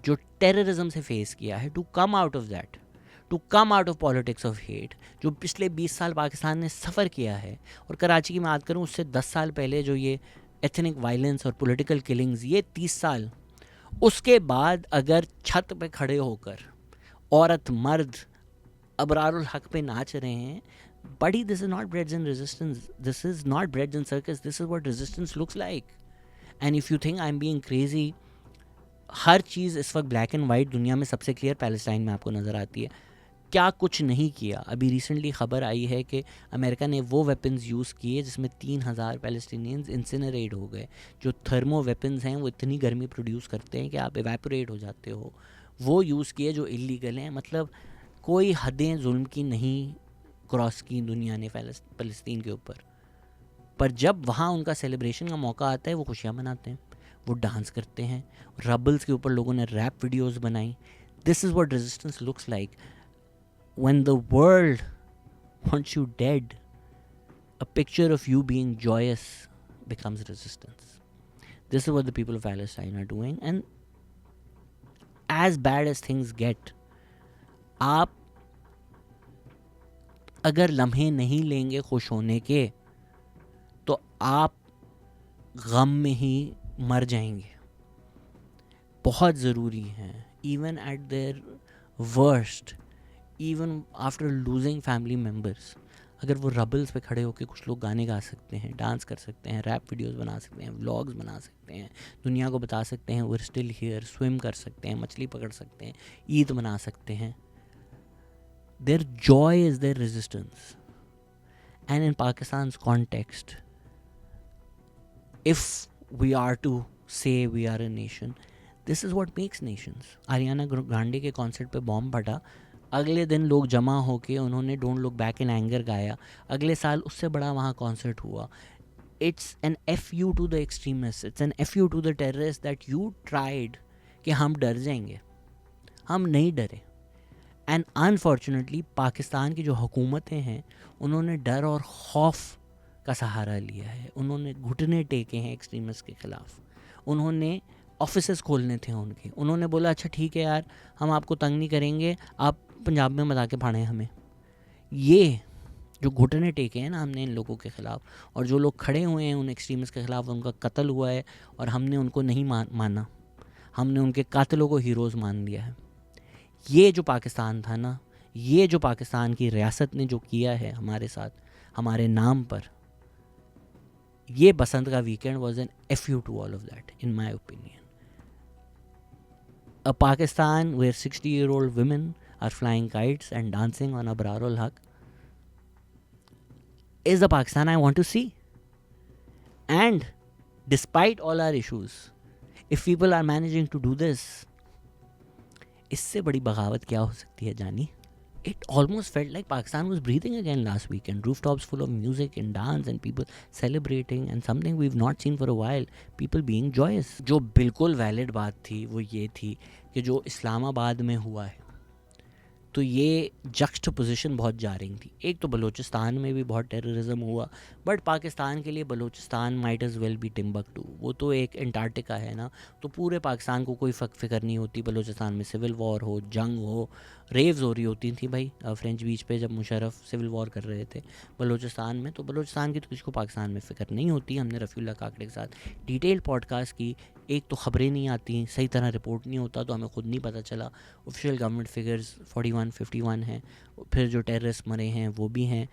जो टेररिज्म से फेस किया है, to come out of that, to come out of politics of hate, जो पिछले 20 साल पाकिस्तान ने सफ़र किया है, और कराची की बात करूँ उससे 10 साल पहले जो ये एथनिक वायलेंस और पॉलिटिकल किलिंग्स, ये 30 साल, उसके बाद अगर छत पे खड़े होकर औरत मर्द अबरारुल हक पे नाच रहे हैं, बड़ी this is not breads in resistance, this is not breads in circus, this is what resistance looks like. And if you think I am being crazy, हर चीज़ इस वक्त ब्लैक एंड वाइट दुनिया में सबसे क्लियर पैलेस्टाइन में आपको नज़र आती है। क्या कुछ नहीं किया। अभी रिसेंटली ख़बर आई है कि अमेरिका ने वो वेपन्स यूज़ किए जिसमें 3000 पैलेस्टीनियंस इंसिनरेट हो गए। जो थर्मो वेपन्स हैं वो इतनी गर्मी प्रोड्यूस करते हैं कि आप एवेपोरेट हो जाते हो, वो यूज़ किए जो इलीगल हैं। मतलब कोई हदें जुल्म की नहीं क्रॉस की दुनिया ने फ़लस्तीन के ऊपर। पर जब वहाँ उनका सेलिब्रेशन का मौका आता है वो खुशियाँ मनाते हैं, वो डांस करते हैं। रबल्स के ऊपर लोगों ने रैप वीडियोस बनाई। This is what resistance looks like. When the world wants you dead, a picture of you being joyous becomes resistance. This is what the people of Palestine are doing. And as bad as things get, आप अगर लम्हे नहीं लेंगे खुश होने के, तो आप गम में ही मर जाएंगे। बहुत ज़रूरी है, even at their worst, even after losing family members, अगर वो रबल्स पे खड़े होकर कुछ लोग गाने गा सकते हैं, डांस कर सकते हैं, रैप वीडियोस बना सकते हैं, व्लॉग्स बना सकते हैं, दुनिया को बता सकते हैं we are still here, swim कर सकते हैं, मछली पकड़ सकते हैं, ईद मना सकते हैं, their joy is their resistance. And in Pakistan's context, if we are to say we are a nation, this is what makes nations. Ariana Grande के कॉन्सर्ट पे बॉम्ब फटा, अगले दिन लोग जमा होके उन्होंने don't look back in anger गाया। अगले साल उससे बड़ा वहाँ कॉन्सर्ट हुआ। It's an FU to the extremist, it's an FU to the terrorist that you tried कि हम डर जाएंगे। हम नहीं डरे। एंड अनफॉर्चुनेटली पाकिस्तान की जो हुकूमतें हैं उन्होंने डर और खौफ का सहारा लिया है। उन्होंने घुटने टेके हैं एक्सट्रीमिस्ट के ख़िलाफ़। उन्होंने ऑफिसेस खोलने थे उनके, उन्होंने बोला अच्छा ठीक है यार, हम आपको तंग नहीं करेंगे, आप पंजाब में मत आके फाड़ें हमें। ये जो घुटने टेके हैं ना हमने इन लोगों के ख़िलाफ़, और जो लोग खड़े हुए हैं उन एक्सट्रीमिस्ट के ख़िलाफ़, उनका कत्ल हुआ है और हमने उनको नहीं माना, हमने उनके कातिलों को हीरोज़ मान लिया है। ये जो पाकिस्तान था ना, ये जो पाकिस्तान की रियासत ने जो किया है हमारे साथ, हमारे नाम पर, ये बसंत का weekend was an FU to all of that in my opinion. A Pakistan where 60-year-old women are flying kites and dancing on Abrarul Haq is the Pakistan I want to see. And despite all our issues, if people are managing to do this, इससे बड़ी बगावत क्या हो सकती है जानी? It almost felt like Pakistan was breathing again last weekend. Rooftops full of music and dance and people celebrating and something we've not seen for a while. People being joyous. जो बिल्कुल वैलिड बात थी वो ये थी कि जो इस्लामाबाद में हुआ है, तो ये जक्स्टपोजिशन बहुत जा रही थी। एक तो बलूचिस्तान में भी बहुत टेररिज्म हुआ, बट पाकिस्तान के लिए Balochistan might as well be Timbuktu. वो तो एक एंटार्क्टिका है ना, तो पूरे पाकिस्तान को कोई फ़िक्र नहीं होती। बलूचिस्तान में सिविल वॉर हो, जंग हो, रेव्स हो रही होती थी भाई फ्रेंच बीच पे जब मुशर्रफ सिविल वॉर कर रहे थे बलूचिस्तान में। तो बलूचिस्तान की तो किसी को पाकिस्तान में फ़िक्र नहीं होती। हमने रफ़ीउल्लाह काकड़े के साथ डिटेल पॉडकास्ट की। एक तो ख़बरें नहीं आती, सही तरह रिपोर्ट नहीं होता, तो हमें ख़ुद नहीं पता चला। ऑफिशियल गवर्नमेंट फिगर्स 41-51 हैं, फिर जो टेररिस्ट मरे हैं वो भी हैं,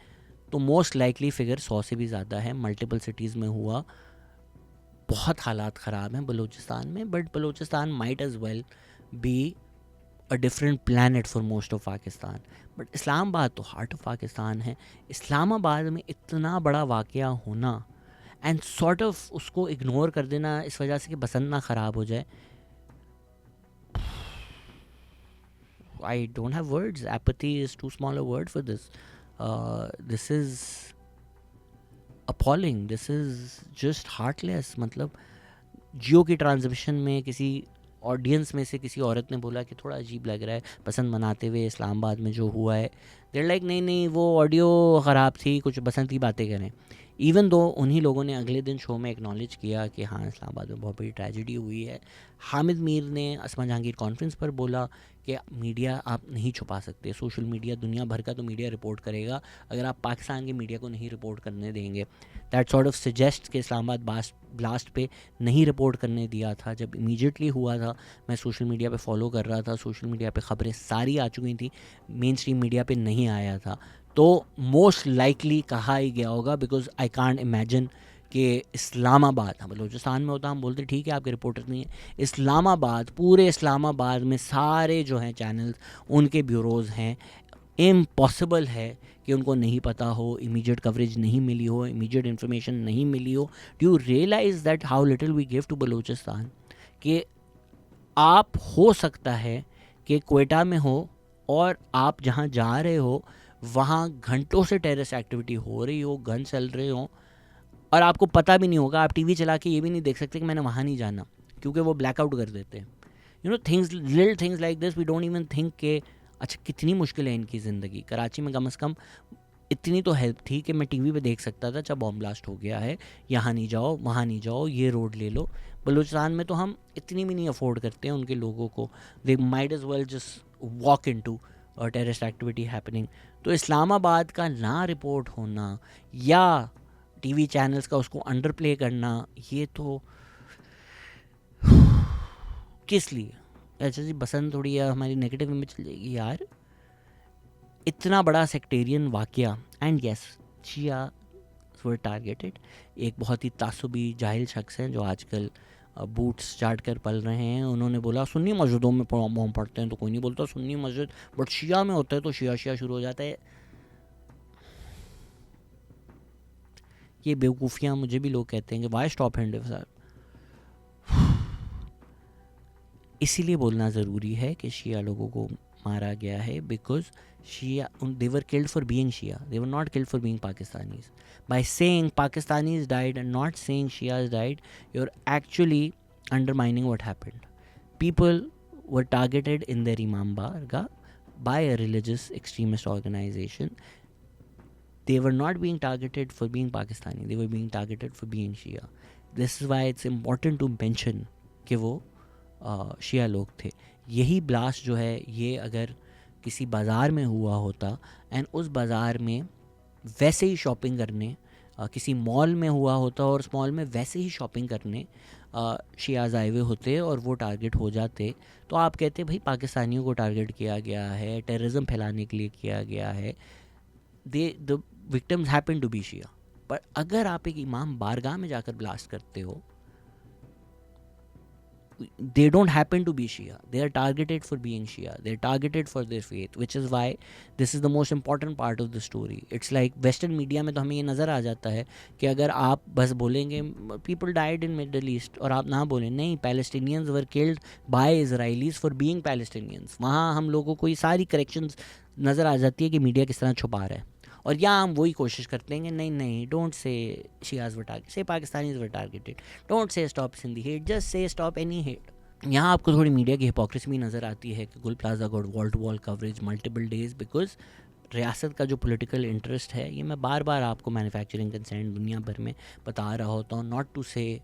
तो मोस्ट लाइकली फ़िगर 100 से भी ज़्यादा है। मल्टीपल सिटीज़ में हुआ, बहुत हालात ख़राब हैं बलूचिस्तान में। But Balochistan might as well be a different planet for most of Pakistan. But Islamabad तो हार्ट ऑफ पाकिस्तान है। इस्लामाबाद में इतना बड़ा वाक़या होना एंड सॉर्ट ऑफ उसको इग्नोर कर देना इस वजह से कि बसंत ना ख़राब हो जाए, I don't have words. Apathy is too small a word for this. This is appalling. This is just heartless. मतलब जियो की ट्रांसमिशन में किसी ऑडियंस में से किसी औरत ने बोला कि थोड़ा अजीब लग रहा है बसंत मनाते हुए इस्लामाबाद में जो हुआ है, देर लाइक नहीं नहीं वो ऑडियो ख़राब थी, कुछ बसंत की बातें करें। इवन दो उन्हीं लोगों ने अगले दिन शो में एक्नॉलेज किया कि हाँ इस्लामाबाद में बहुत बड़ी ट्रेजेडी हुई है। हामिद मीर ने असमा जहांगीर कॉन्फ्रेंस पर बोला कि मीडिया आप नहीं छुपा सकते, सोशल मीडिया दुनिया भर का तो मीडिया रिपोर्ट करेगा, अगर आप पाकिस्तान के मीडिया को नहीं रिपोर्ट करने देंगे। दैट सॉर्ट ऑफ सजेस्ट कि इस्लामाबाद ब्लास्ट पे नहीं रिपोर्ट करने दिया था। जब इमीडिएटली हुआ था मैं सोशल मीडिया पे फॉलो कर रहा था, सोशल मीडिया पे ख़बरें सारी आ चुकी थी, मेन स्ट्रीम मीडिया पे नहीं आया था। तो मोस्ट लाइकली कहा ही गया होगा, बिकॉज आई कांट इमेजिन कि इस्लामाबाद, हम बलूचिस्तान में होता हम बोलते ठीक है आपके रिपोर्टर नहीं है, इस्लामाबाद, पूरे इस्लामाबाद में सारे जो हैं चैनल्स उनके ब्यूरोज़ हैं, इम्पॉसिबल है कि उनको नहीं पता हो, इमीडिएट कवरेज नहीं मिली हो, इमीडिएट इन्फॉर्मेशन नहीं मिली हो। Do you realise that how little we give to Balochistan, कि आप हो सकता है कि क्वेटा में हो और आप जहाँ जा रहे हो वहाँ घंटों से टेररिस्ट एक्टिविटी हो रही हो, गन चल रहे हो, और आपको पता भी नहीं होगा। आप टीवी चला के ये भी नहीं देख सकते कि मैंने वहाँ नहीं जाना, क्योंकि वो ब्लैकआउट कर देते हैं। You know things, little things like this we don't even think के अच्छा कितनी मुश्किल है इनकी ज़िंदगी। कराची में कम से कम इतनी तो हेल्प थी कि मैं टीवी पे देख सकता था जब बॉम्ब ब्लास्ट हो गया है, यहाँ नहीं जाओ, वहाँ नहीं जाओ, ये रोड ले लो। बलूचिस्तान में तो हम इतनी भी नहीं अफोर्ड करते हैं उनके लोगों को, they might as well just walk into terrorist activity happening. तो इस्लामाबाद का ना रिपोर्ट होना या टीवी चैनल्स का उसको अंडर प्ले करना, ये तो किस लिए? अच्छा जी बसंत थोड़ी या हमारी नेगेटिव इमेज चल जाएगी यार, इतना बड़ा सेक्टेरियन वाकया। And yes Shia were targeted. एक बहुत ही तासुबी जाहिल शख्स हैं जो आजकल बूट्स चाट कर पल रहे हैं, उन्होंने बोला सुन्नी मस्जिदों में बॉम्ब पड़ते हैं तो कोई नहीं बोलता सुन्नी मस्जिद, बट शिया में होता है तो शिया शिया शुरू हो जाता है। ये बेवकूफ़ियाँ मुझे भी लोग कहते हैं कि वाई स्टॉप हैंड सर। इसीलिए बोलना ज़रूरी है कि शिया लोगों को मारा गया है, because Shia, they were killed for being Shia, they were not killed for being Pakistanis. By saying Pakistanis died and not saying Shias died, you are actually undermining what happened. People were targeted in their Imam Barga by a religious extremist organization. They were not being targeted for being Pakistani, they were being targeted for being Shia. This is why it's important to mention कि वो शिया लोग थे। यही blast जो है ये अगर किसी बाज़ार में हुआ होता एंड उस बाज़ार में वैसे ही शॉपिंग करने, किसी मॉल में हुआ होता और उस मॉल में वैसे ही शॉपिंग करने शियाज़ आए हुए होते और वो टारगेट हो जाते, तो आप कहते भाई पाकिस्तानियों को टारगेट किया गया है, टेररिज्म फैलाने के लिए किया गया है, the victims happen to be Shia. पर अगर आप एक इमाम बारगाह में जाकर ब्लास्ट करते हो, they don't happen to be Shia, they are targeted for being Shia, they are targeted for their faith, which is why this is the most important part of the story. It's like western media में तो हमें ये नज़र आ जाता है कि अगर आप बस बोलेंगे people died in Middle East और आप ना बोलें नहीं Palestinians were killed by Israelis for being Palestinians, वहाँ हम लोगों को ये सारी करेक्शंस नज़र आ जाती है कि मीडिया किस तरह छुपा रहा है। और यहाँ हम वही कोशिश करते हैं कि नहीं नहीं, don't say Shias were targeted, say Pakistanis were targeted, don't say stop Sindhi hate, just say stop any hate. यहाँ आपको थोड़ी मीडिया की हिपोक्रेसी भी नज़र आती है कि Gul Plaza got wall to wall coverage multiple days, because रियासत का जो पॉलिटिकल इंटरेस्ट है, ये मैं बार बार आपको मैन्युफैक्चरिंग कंसर्न दुनिया भर में बता रहा होता हूँ, नॉट टू से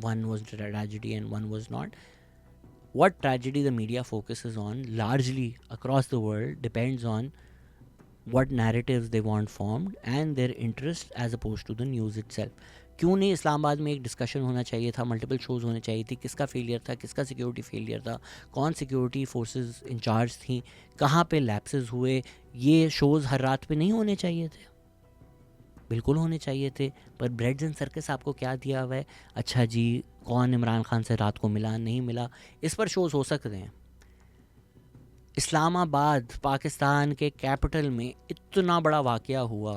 one was tragedy and one was not. what tragedy the media focuses on largely across the world depends on what narratives they want formed and their interest as opposed to the news itself. क्यों नहीं इस्लामाबाद में एक discussion होना चाहिए था, multiple shows होने चाहिए थे, किसका फेलियर था, किसका सिक्योरिटी फेलियर था, कौन सिक्योरिटी फोर्सेस इंचार्ज थी, कहाँ पे लैप्सेस हुए, ये शोज़ हर रात पे नहीं होने चाहिए थे, बिल्कुल होने चाहिए थे। पर ब्रेड्स एंड सर्कस आपको क्या दिया हुआ है, अच्छा जी कौन इमरान खान से रात को मिला नहीं मिला, इस पर शोज़ हो सकते हैं। इस्लामाबाद पाकिस्तान के कैपिटल में इतना बड़ा वाक़या हुआ,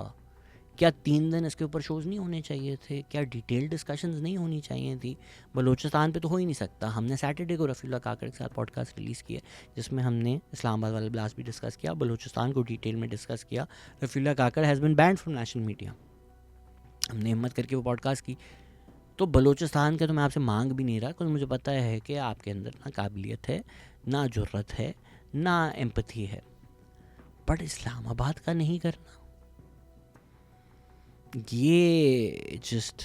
क्या 3 दिन इसके ऊपर शोज़ नहीं होने चाहिए थे? क्या डिटेल डिस्कशंस नहीं होनी चाहिए थी? बलूचिस्तान पे तो हो ही नहीं सकता। हमने सैटरडे को रफ़ीउल्लाह काकड़ के साथ पॉडकास्ट रिलीज़ किया जिसमें हमने इस्लामाबाद वाला ब्लास्ट भी डिस्कस किया, बलूचिस्तान को डिटेल में डिस्कस किया। Rafiullah Kakar has been banned from national media, हमने हिम्मत करके वो पॉडकास्ट की। तो बलूचिस्तान के तो मैं आपसे मांग भी नहीं रहा, क्योंकि मुझे पता है कि आपके अंदर ना काबिलियत है, ना जुर्रत है, ना एम्पथी है, बट इस्लामाबाद का नहीं करना, ये जस्ट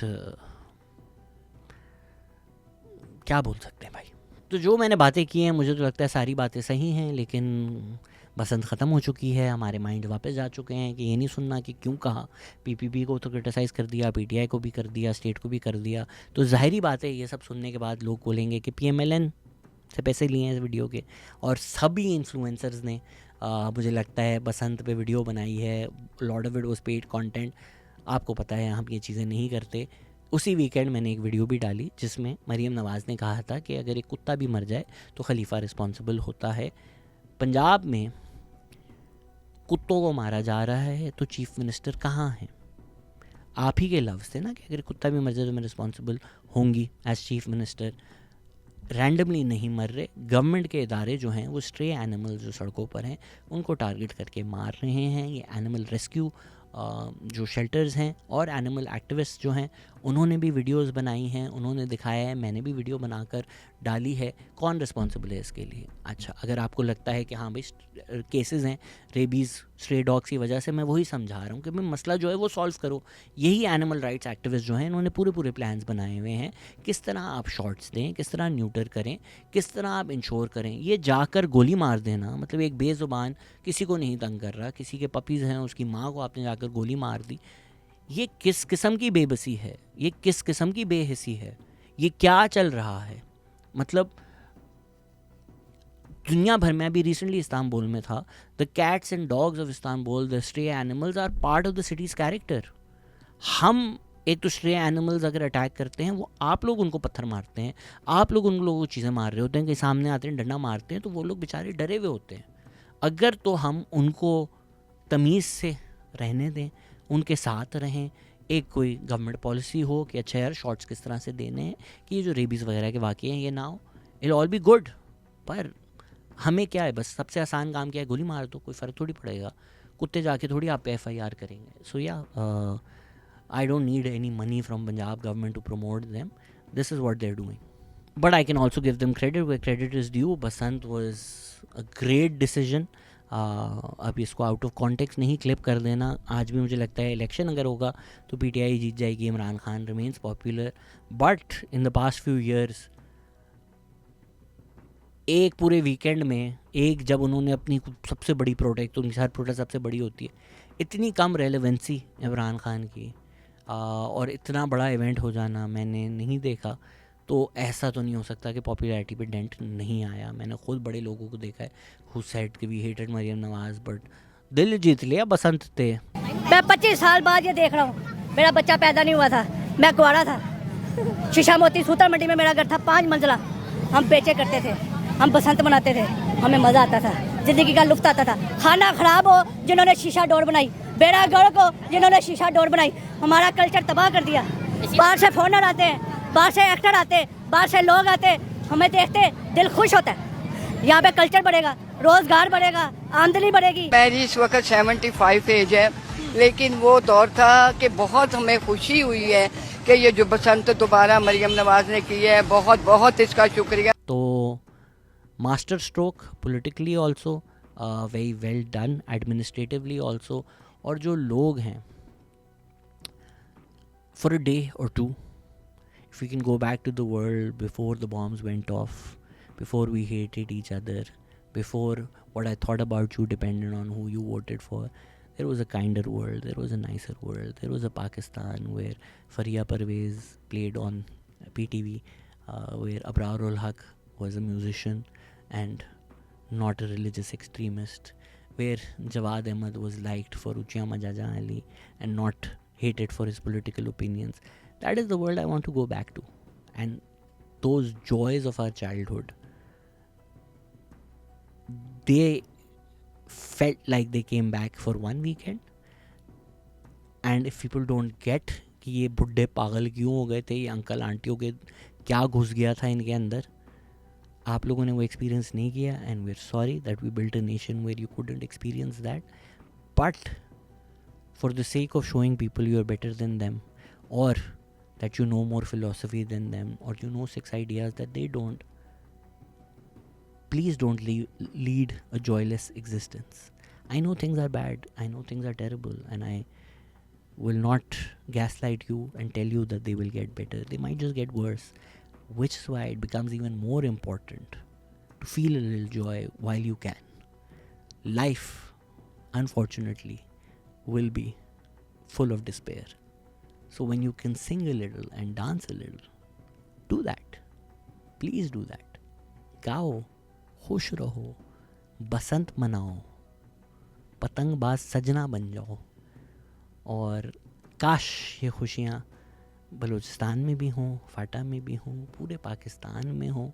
क्या बोल सकते हैं भाई। तो जो मैंने बातें की हैं, मुझे तो लगता है सारी बातें सही हैं, लेकिन बसंत ख़त्म हो चुकी है, हमारे माइंड वापस जा चुके हैं कि ये नहीं सुनना कि क्यों कहा, पीपीपी को तो क्रिटिसाइज़ कर दिया, पीटीआई को भी कर दिया, स्टेट को भी कर दिया। तो ज़ाहिरी बात है ये सब सुनने के बाद लोग बोलेंगे कि पीएमएलएन से पैसे लिए हैं इस वीडियो के, और सभी इन्फ्लुएंसर्स ने मुझे लगता है बसंत पे वीडियो बनाई है, lot of it was paid content. आपको पता है हम ये चीज़ें नहीं करते। उसी वीकेंड मैंने एक वीडियो भी डाली जिसमें मरीम नवाज़ ने कहा था कि अगर एक कुत्ता भी मर जाए तो खलीफा रिस्पॉन्सिबल होता है। पंजाब में कुत्तों को मारा जा रहा है तो चीफ मिनिस्टर कहाँ हैं? आप ही के लफ्ज़ थे ना कि अगर कुत्ता भी मर जाए तो मैं रिस्पॉन्सिबल होंगी एज चीफ मिनिस्टर। रैंडमली नहीं मर रहे, गवर्नमेंट के इदारे जो हैं वो स्ट्रे एनिमल्स जो सड़कों पर हैं उनको टारगेट करके मार रहे हैं। ये एनिमल रेस्क्यू जो शेल्टर्स हैं और एनिमल एक्टिविस्ट जो हैं उन्होंने भी वीडियोस बनाई हैं, उन्होंने दिखाया है, मैंने भी वीडियो बनाकर डाली है। कौन रिस्पॉन्सिबल है इसके लिए? अच्छा, अगर आपको लगता है कि हाँ भाई केसेस हैं रेबीज़ स्ट्रे डॉग्स की वजह से, मैं वही समझा रहा हूँ कि भाई मसला जो है वो सॉल्व करो। यही एनिमल राइट्स एक्टिविस्ट जो हैं इन्होंने पूरे प्लान्स बनाए हुए हैं, किस तरह आप शॉट्स दें, किस तरह न्यूटर करें, किस तरह आप इंश्योर करें। ये जाकर गोली मार देना, मतलब एक बेज़ुबान किसी को नहीं तंग कर रहा, किसी के पपीज़ हैं उसकी माँ को आपने जाकर गोली मार दी, ये किस किस्म की बेबसी है, ये किस किस्म की बेहिसी है, ये क्या चल रहा है? मतलब दुनिया भर में, अभी रिसेंटली इस्तांबुल में था, the cats and dogs of Istanbul, the stray animals are part of the city's character. हम एक तो स्ट्रे एनिमल्स अगर अटैक करते हैं वो आप लोग उनको पत्थर मारते हैं, आप लोग उन लोगों को चीज़ें मार रहे होते हैं, कि सामने आते हैं डंडा मारते हैं, तो वो लोग बेचारे डरे हुए होते हैं। अगर तो हम उनको तमीज़ से रहने दें, उनके साथ रहें, एक कोई गवर्नमेंट पॉलिसी हो कि अच्छा यार शॉट्स किस तरह से देने हैं कि ये जो रेबीज़ वगैरह के वाक़े हैं ये ना हो, इट ऑल बी गुड। पर हमें क्या है, बस सबसे आसान काम क्या है, गोली मार दो, कोई फ़र्क थोड़ी पड़ेगा। कुत्ते जाके थोड़ी आप पे FIR करेंगे। सो या I don't need any money from Punjab government to promote them. This is what they're doing. But I can also give them credit where credit is due. Basant was a great decision. अब इसको out of context नहीं clip कर देना। आज भी मुझे लगता है इलेक्शन अगर होगा तो PTI जीत जाएगी, Imran Khan remains popular. But in the past few years एक पूरे वीकेंड में, एक जब उन्होंने अपनी सबसे बड़ी प्रोटेक्ट, उनकी हर प्रोटेक्ट सबसे बड़ी होती है, इतनी कम रेलेवेंसी इमरान खान की और इतना बड़ा इवेंट हो जाना मैंने नहीं देखा। तो ऐसा तो नहीं हो सकता कि पॉपुलैरिटी पे डेंट नहीं आया। मैंने खुद बड़े लोगों को देखा है हु सेड कि we hated Maryam Nawaz, but दिल जीत लिया बसंत थे। मैं 25 साल बाद ये देख रहा हूँ, मेरा बच्चा पैदा नहीं हुआ था, मैं कुंवारा था। शीशा मोती सूतर मंडी में मेरा घर था 5 मंजिला, हम बेचे करते थे, हम बसंत मनाते थे, हमें मज़ा आता था, ज़िंदगी का लुत्फ़ आता था। खाना ख़राब हो जिन्होंने शीशा डोर बनाई, बेड़ा गर्क हो जिन्होंने शीशा डोर बनाई, हमारा कल्चर तबाह कर दिया। बाहर से फोनर आते हैं, बाहर से एक्टर आते हैं, बाहर से लोग आते हैं, हमें देखते दिल खुश होता है। यहाँ पे कल्चर बढ़ेगा, रोजगार बढ़ेगा, आमदनी बढ़ेगी। मेरी इस वक्त 75 एज है, लेकिन वो दौर था कि बहुत हमें खुशी हुई है कि ये जो बसंत दोबारा मरियम नवाज ने की है, बहुत बहुत इसका शुक्रिया। तो master stroke politically also, very well done administratively also. और जो लोग हैं फॉर अ डे और to, if we can go back to the world before the bombs went off, before we hated each other, before what I thought about you depended on who you voted for, there was a kinder world, there was a nicer world, there was a Pakistan where Faria Parvez played on PTV, where Abrar ul Haq was a musician and not a religious extremist, where Jawad Ahmed was liked for Uchia Majaja Ali and not hated for his political opinions. That is the world I want to go back to. And those joys of our childhood, they felt like they came back for one weekend. And if people don't get कि ये बुढ़े पागल क्यों हो गए थे, ये uncle आंटियों के क्या घुस गया था इनके अंदर, आप लोगों ने वो एक्सपीरियंस नहीं किया, and we are sorry that we built a nation where you couldn't experience that. But for the sake of showing people you are better than them, और that you know more philosophy than them, or you know 6 ideas that they don't. Please don't lead a joyless existence. I know things are bad, I know things are terrible, and I will not gaslight you and tell you that they will get better. They might just get worse, which is why it becomes even more important to feel a little joy while you can. Life, unfortunately, will be full of despair. So when you can sing a little and dance a little, do that. Please do that. गाओ, खुश रहो, बसंत मनाओ, पतंगबाज सजना बन जाओ, और काश ये खुशियाँ बलूचिस्तान में भी हों, फाटा में भी हों, पूरे पाकिस्तान में हों,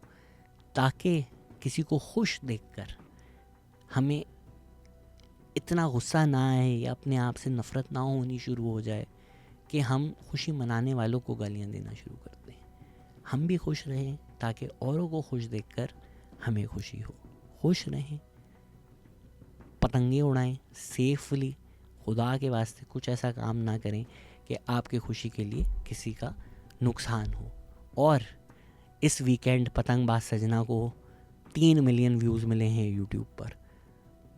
ताकि किसी को खुश देखकर हमें इतना गुस्सा ना आए या अपने आप से नफ़रत ना होनी शुरू हो जाए कि हम खुशी मनाने वालों को गालियाँ देना शुरू कर दें. हम भी खुश रहें ताकि औरों को खुश देखकर हमें खुशी हो. खुश रहें, पतंगे उड़ाएं सेफली. खुदा के वास्ते कुछ ऐसा काम ना करें कि आपके खुशी के लिए किसी का नुकसान हो. और इस वीकेंड पतंगबाज सजना को 3 मिलियन व्यूज़ मिले हैं यूट्यूब पर.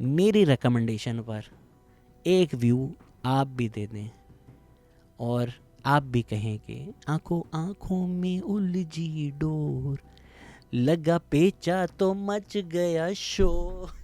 मेरी रिकमेंडेशन पर एक व्यू आप भी दे दें और आप भी कहें कि आंखों आंखों में उलझी डोर, लगा पेचा तो मच गया शोर.